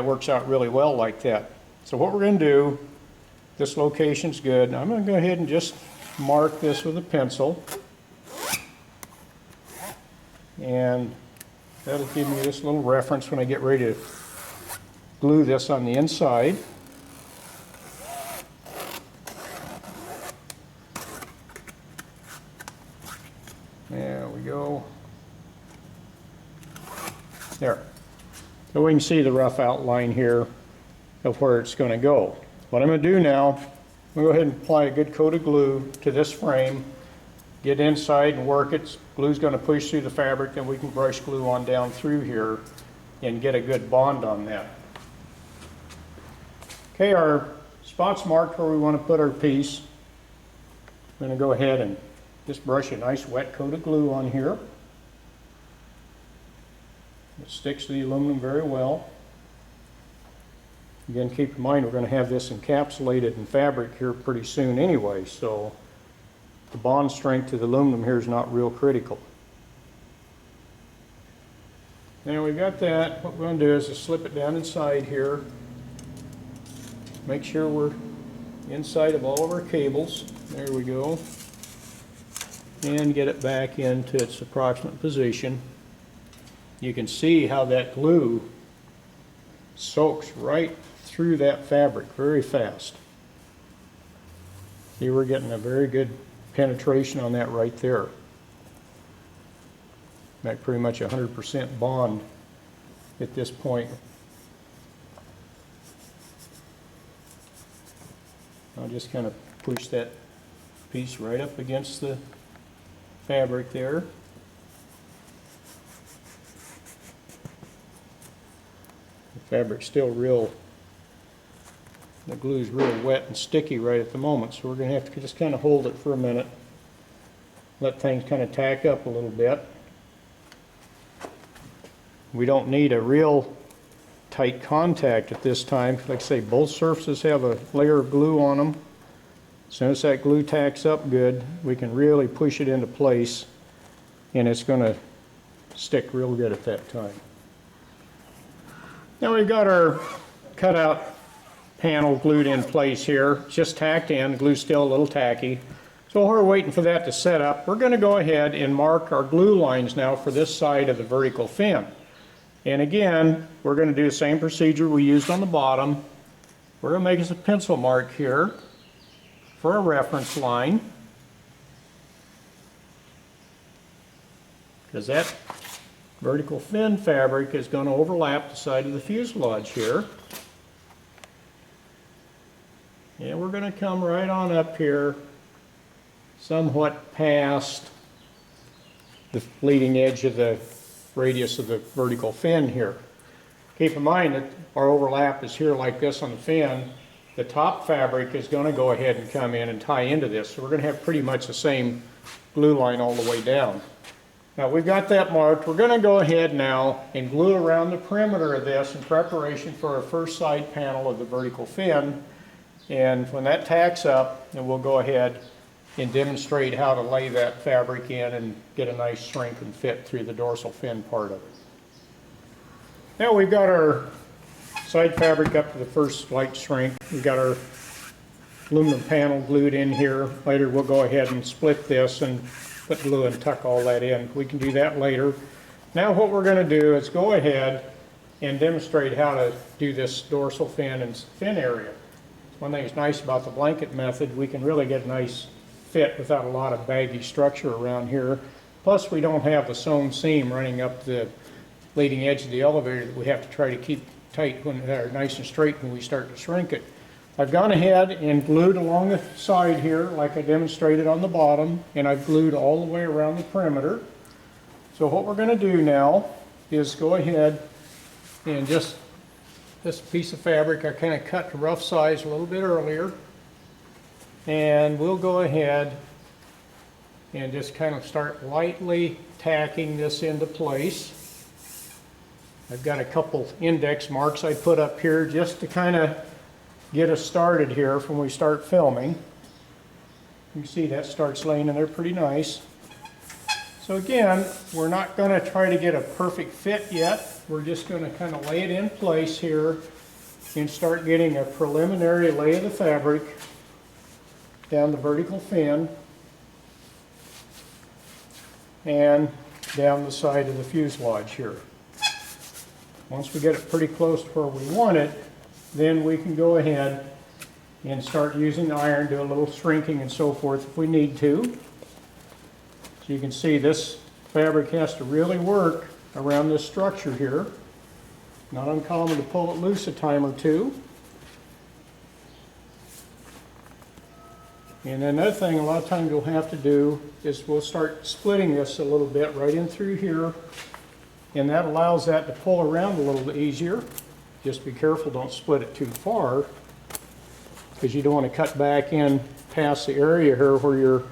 works out really well like that. So what we're going to do, this location's good. I'm going to go ahead and just mark this with a pencil, and that'll give me this little reference when I get ready to glue this on the inside. There we go. There. So we can see the rough outline here of where it's going to go. What I'm going to do now, I'm going to go ahead and apply a good coat of glue to this frame, get inside and work it. Glue's going to push through the fabric, and we can brush glue on down through here and get a good bond on that. Okay, our spot's marked where we want to put our piece. I'm going to go ahead and just brush a nice wet coat of glue on here. It sticks to the aluminum very well. Again, keep in mind we're going to have this encapsulated in fabric here pretty soon anyway, so the bond strength to the aluminum here is not real critical. Now we've got that. What we're going to do is just slip it down inside here. Make sure we're inside of all of our cables. There we go. And get it back into its approximate position. You can see how that glue soaks right through that fabric very fast. See, we're getting a very good penetration on that right there. Like pretty much 100% bond at this point. I'll just kind of push that piece right up against the fabric there. The fabric's still real, the glue's real wet and sticky right at the moment, so we're going to have to just kind of hold it for a minute. Let things kind of tack up a little bit. We don't need a real tight contact at this time. Like I say, both surfaces have a layer of glue on them. As soon as that glue tacks up good, we can really push it into place, and it's going to stick real good at that time. Now we've got our cutout panel glued in place here. It's just tacked in, the glue's still a little tacky. So while we're waiting for that to set up, we're going to go ahead and mark our glue lines now for this side of the vertical fin. And again, we're going to do the same procedure we used on the bottom. We're going to make us a pencil mark here for a reference line, because that vertical fin fabric is going to overlap the side of the fuselage here. And we're going to come right on up here, somewhat past the leading edge of the radius of the vertical fin here. Keep in mind that our overlap is here like this on the fin. The top fabric is going to go ahead and come in and tie into this. So we're going to have pretty much the same glue line all the way down. Now we've got that marked. We're going to go ahead now and glue around the perimeter of this in preparation for our first side panel of the vertical fin. And when that tacks up, then we'll go ahead and demonstrate how to lay that fabric in and get a nice shrink and fit through the dorsal fin part of it. Now we've got our side fabric up to the first light shrink. We've got our aluminum panel glued in here. Later we'll go ahead and split this and put glue and tuck all that in. We can do that later. Now what we're going to do is go ahead and demonstrate how to do this dorsal fin and fin area. One thing that's nice about the blanket method, we can really get a nice fit without a lot of baggy structure around here. Plus we don't have the sewn seam running up the leading edge of the elevator that we have to try to keep tight when they're nice and straight when we start to shrink it. I've gone ahead and glued along the side here like I demonstrated on the bottom, and I've glued all the way around the perimeter. So what we're going to do now is go ahead and just this piece of fabric I kind of cut to rough size a little bit earlier, and we'll go ahead and just kind of start lightly tacking this into place. I've got a couple index marks I put up here just to kind of get us started here when we start filming. You can see that starts laying in there pretty nice. So again, we're not going to try to get a perfect fit yet. We're just going to kind of lay it in place here and start getting a preliminary lay of the fabric down the vertical fin and down the side of the fuselage here. Once we get it pretty close to where we want it, then we can go ahead and start using the iron, do a little shrinking and so forth if we need to. So you can see this fabric has to really work around this structure here. Not uncommon to pull it loose a time or two. And another thing a lot of times we'll have to do is we'll start splitting this a little bit right in through here. And that allows that to pull around a little bit easier. Just be careful, don't split it too far, because you don't want to cut back in past the area here where your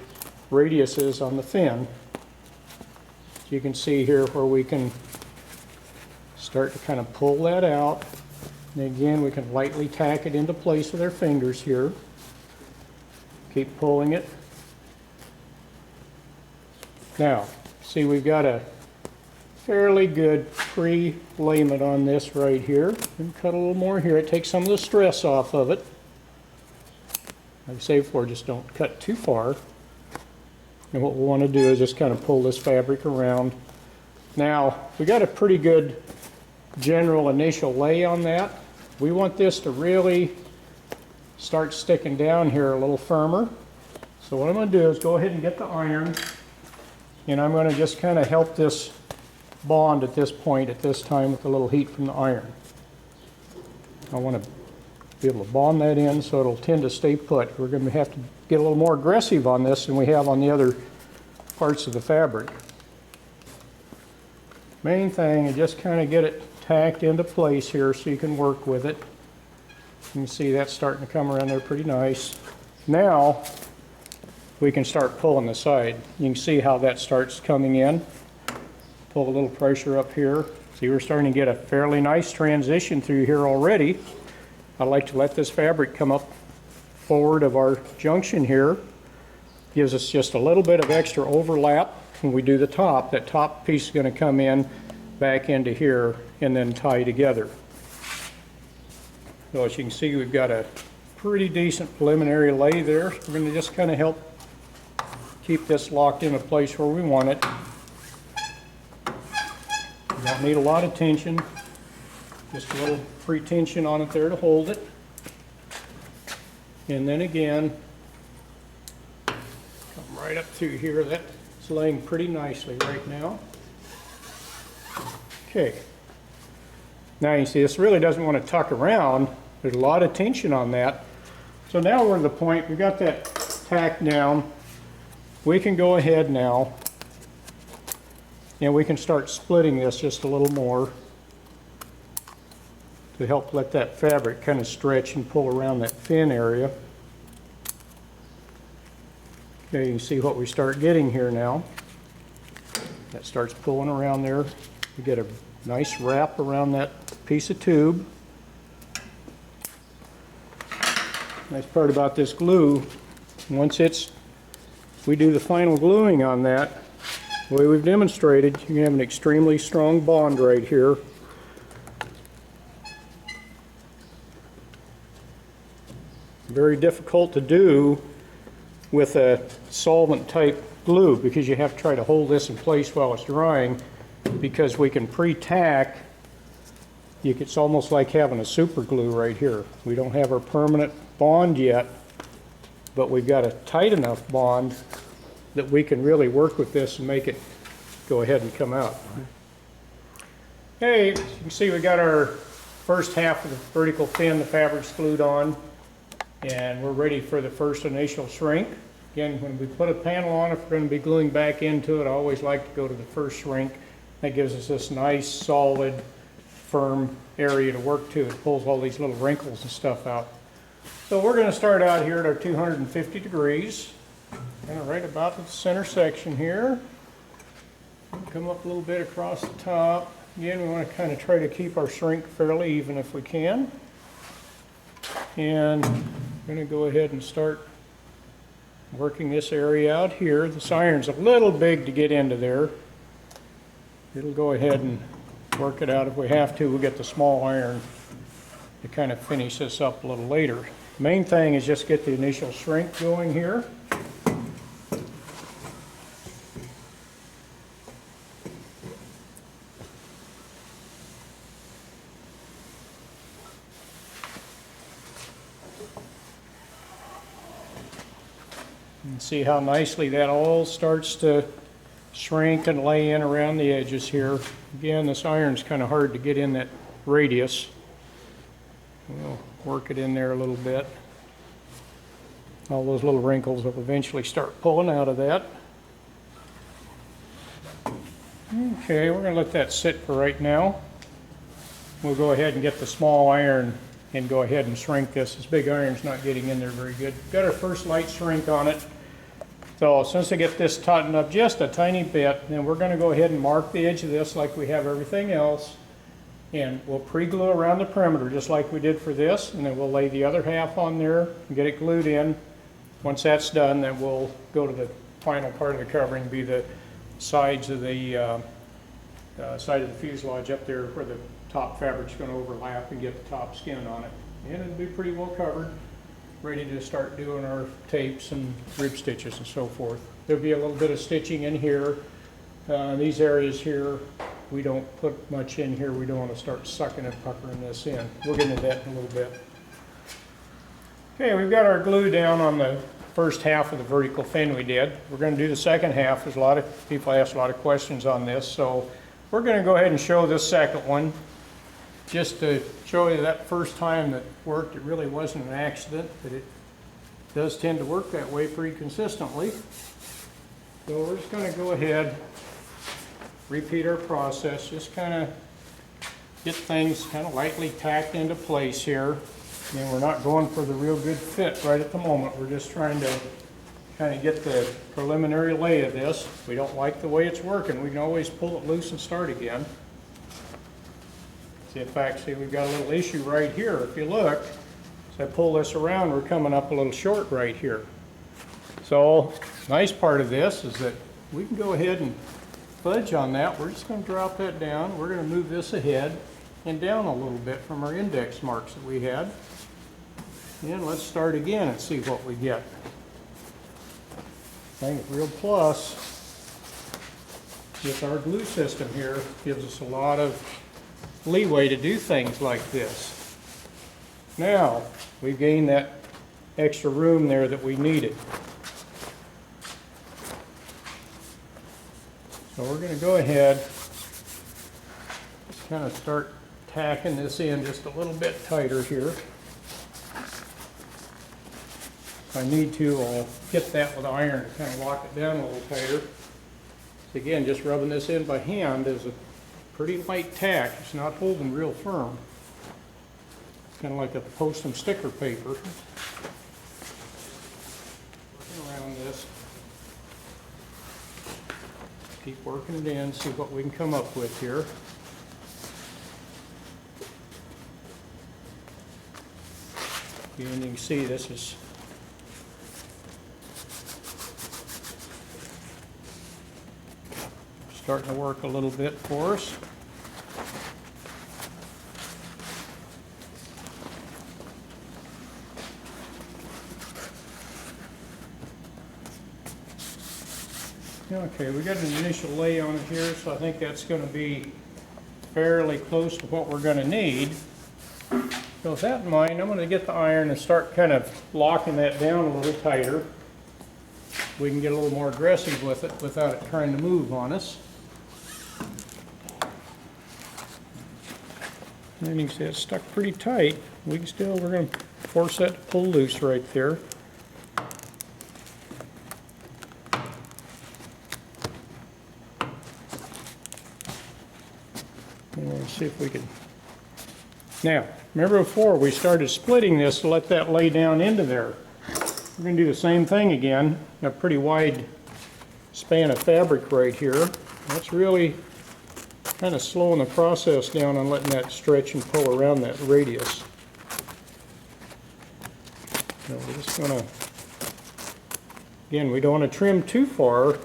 radius is on the fin. So you can see here where we can start to kind of pull that out. And again, we can lightly tack it into place with our fingers here. Keep pulling it. Now, see, we've got a fairly good pre-layment on this right here. And cut a little more here. It takes some of the stress off of it. Like I say before, just don't cut too far. And what we want to do is just kind of pull this fabric around. Now, we got a pretty good general initial lay on that. We want this to really start sticking down here a little firmer. So what I'm going to do is go ahead and get the iron, and I'm going to just kind of help this bond at this point at this time with a little heat from the iron. I want to be able to bond that in so it'll tend to stay put. We're going to have to get a little more aggressive on this than we have on the other parts of the fabric. Main thing is just kind of get it tacked into place here so you can work with it. You can see that's starting to come around there pretty nice. Now we can start pulling the side. You can see how that starts coming in. Pull a little pressure up here. See, we're starting to get a fairly nice transition through here already. I like to let this fabric come up forward of our junction here. Gives us just a little bit of extra overlap when we do the top. That top piece is going to come in back into here and then tie together. So as you can see, we've got a pretty decent preliminary lay there. We're going to just kind of help keep this locked into place where we want it. You don't need a lot of tension, just a little free tension on it there to hold it. And then again, come right up through here. That's laying pretty nicely right now. Okay. Now you see this really doesn't want to tuck around. There's a lot of tension on that. So So now we're at the point, we got that tack down. We can go ahead now and we can start splitting this just a little more to help let that fabric kind of stretch and pull around that fin area. Okay, you can see what we start getting here now. That starts pulling around there. We get a nice wrap around that piece of tube. Nice part about this glue, once we do the final gluing on that, the way we've demonstrated, you can have an extremely strong bond right here. Very difficult to do with a solvent type glue because you have to try to hold this in place while it's drying, because we can pre-tack. It's almost like having a super glue right here. We don't have our permanent bond yet, but we've got a tight enough bond that we can really work with this and make it go ahead and come out. Okay, as you can see, we got our first half of the vertical fin, the fabric's glued on, and we're ready for the first initial shrink. Again, when we put a panel on, if we're going to be gluing back into it, I always like to go to the first shrink. That gives us this nice, solid, firm area to work to. It pulls all these little wrinkles and stuff out. So we're going to start out here at our 250 degrees, kind of right about the center section here. Come up a little bit across the top. Again, we want to kind of try to keep our shrink fairly even if we can. And I'm going to go ahead and start working this area out here. This iron's a little big to get into there. It'll go ahead and work it out if we have to. We'll get the small iron to kind of finish this up a little later. Main thing is just get the initial shrink going here. And see how nicely that all starts to shrink and lay in around the edges here. Again, this iron's kind of hard to get in that radius. We'll work it in there a little bit. All those little wrinkles will eventually start pulling out of that. Okay, we're going to let that sit for right now. We'll go ahead and get the small iron and go ahead and shrink this. This big iron's not getting in there very good. Got our first light shrink on it. So since I get this tautened up just a tiny bit, then we're going to go ahead and mark the edge of this like we have everything else. And we'll pre-glue around the perimeter just like we did for this, and then we'll lay the other half on there and get it glued in. Once that's done, then we'll go to the final part of the covering, be the sides of the side of the fuselage up there where the top fabric's going to overlap and get the top skin on it. And it'll be pretty well covered, ready to start doing our tapes and rib stitches and so forth. There'll be a little bit of stitching in here. These areas here, we don't put much in here. We don't want to start sucking and puckering this in. We'll get into that in a little bit. Okay, we've got our glue down on the first half of the vertical fin we did. We're going to do the second half. There's a lot of people ask a lot of questions on this, so we're going to go ahead and show this second one just to show you that first time that worked. It really wasn't an accident, but it does tend to work that way pretty consistently. So we're just going to go ahead, repeat our process, just kind of get things kind of lightly tacked into place here. And we're not going for the real good fit right at the moment. We're just trying to kind of get the preliminary lay of this. If we don't like the way it's working, we can always pull it loose and start again. See, in fact, see, we've got a little issue right here. If you look, as I pull this around, we're coming up a little short right here. So, nice part of this is that we can go ahead and fudge on that. We're just going to drop that down. We're going to move this ahead and down a little bit from our index marks that we had. And let's start again and see what we get. I think real plus with our glue system here gives us a lot of leeway to do things like this. Now we've gained that extra room there that we needed. So we're going to go ahead, just kind of start tacking this in just a little bit tighter here. If I need to, I'll get that with iron and kind of lock it down a little tighter. So again, just rubbing this in by hand is a pretty light tack. It's not holding real firm. It's kind of like a post and sticker paper. Working around this. Keep working it in, see what we can come up with here. And you can see this is starting to work a little bit for us. Okay, we got an initial lay on it here, so I think that's going to be fairly close to what we're going to need. So with that in mind, I'm going to get the iron and start kind of locking that down a little tighter. We can get a little more aggressive with it without it trying to move on us. And you can see it's stuck pretty tight. We're going to force that to pull loose right there. And we'll see if we can. Now, remember before we started splitting this to let that lay down into there. We're going to do the same thing again. A pretty wide span of fabric right here. That's really kind of slowing the process down on letting that stretch and pull around that radius. Now we're just going to, again, we don't want to trim too far,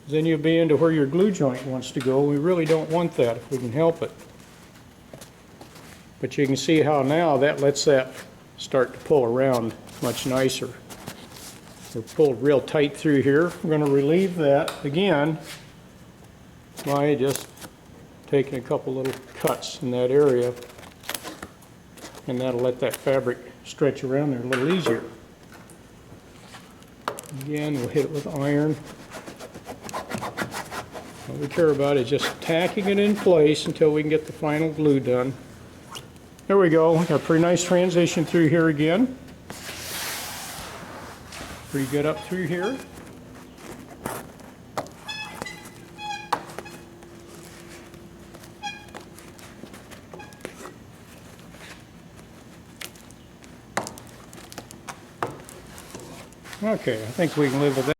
then you'll be into where your glue joint wants to go. We really don't want that if we can help it. But you can see how now that lets that start to pull around much nicer. We're pulled real tight through here. We're going to relieve that again by just taking a couple little cuts in that area, and that'll let that fabric stretch around there a little easier. Again, we'll hit it with iron. All we care about is just tacking it in place until we can get the final glue done. There we go. Got a pretty nice transition through here again. Pretty good up through here. Okay, I think we can live with that.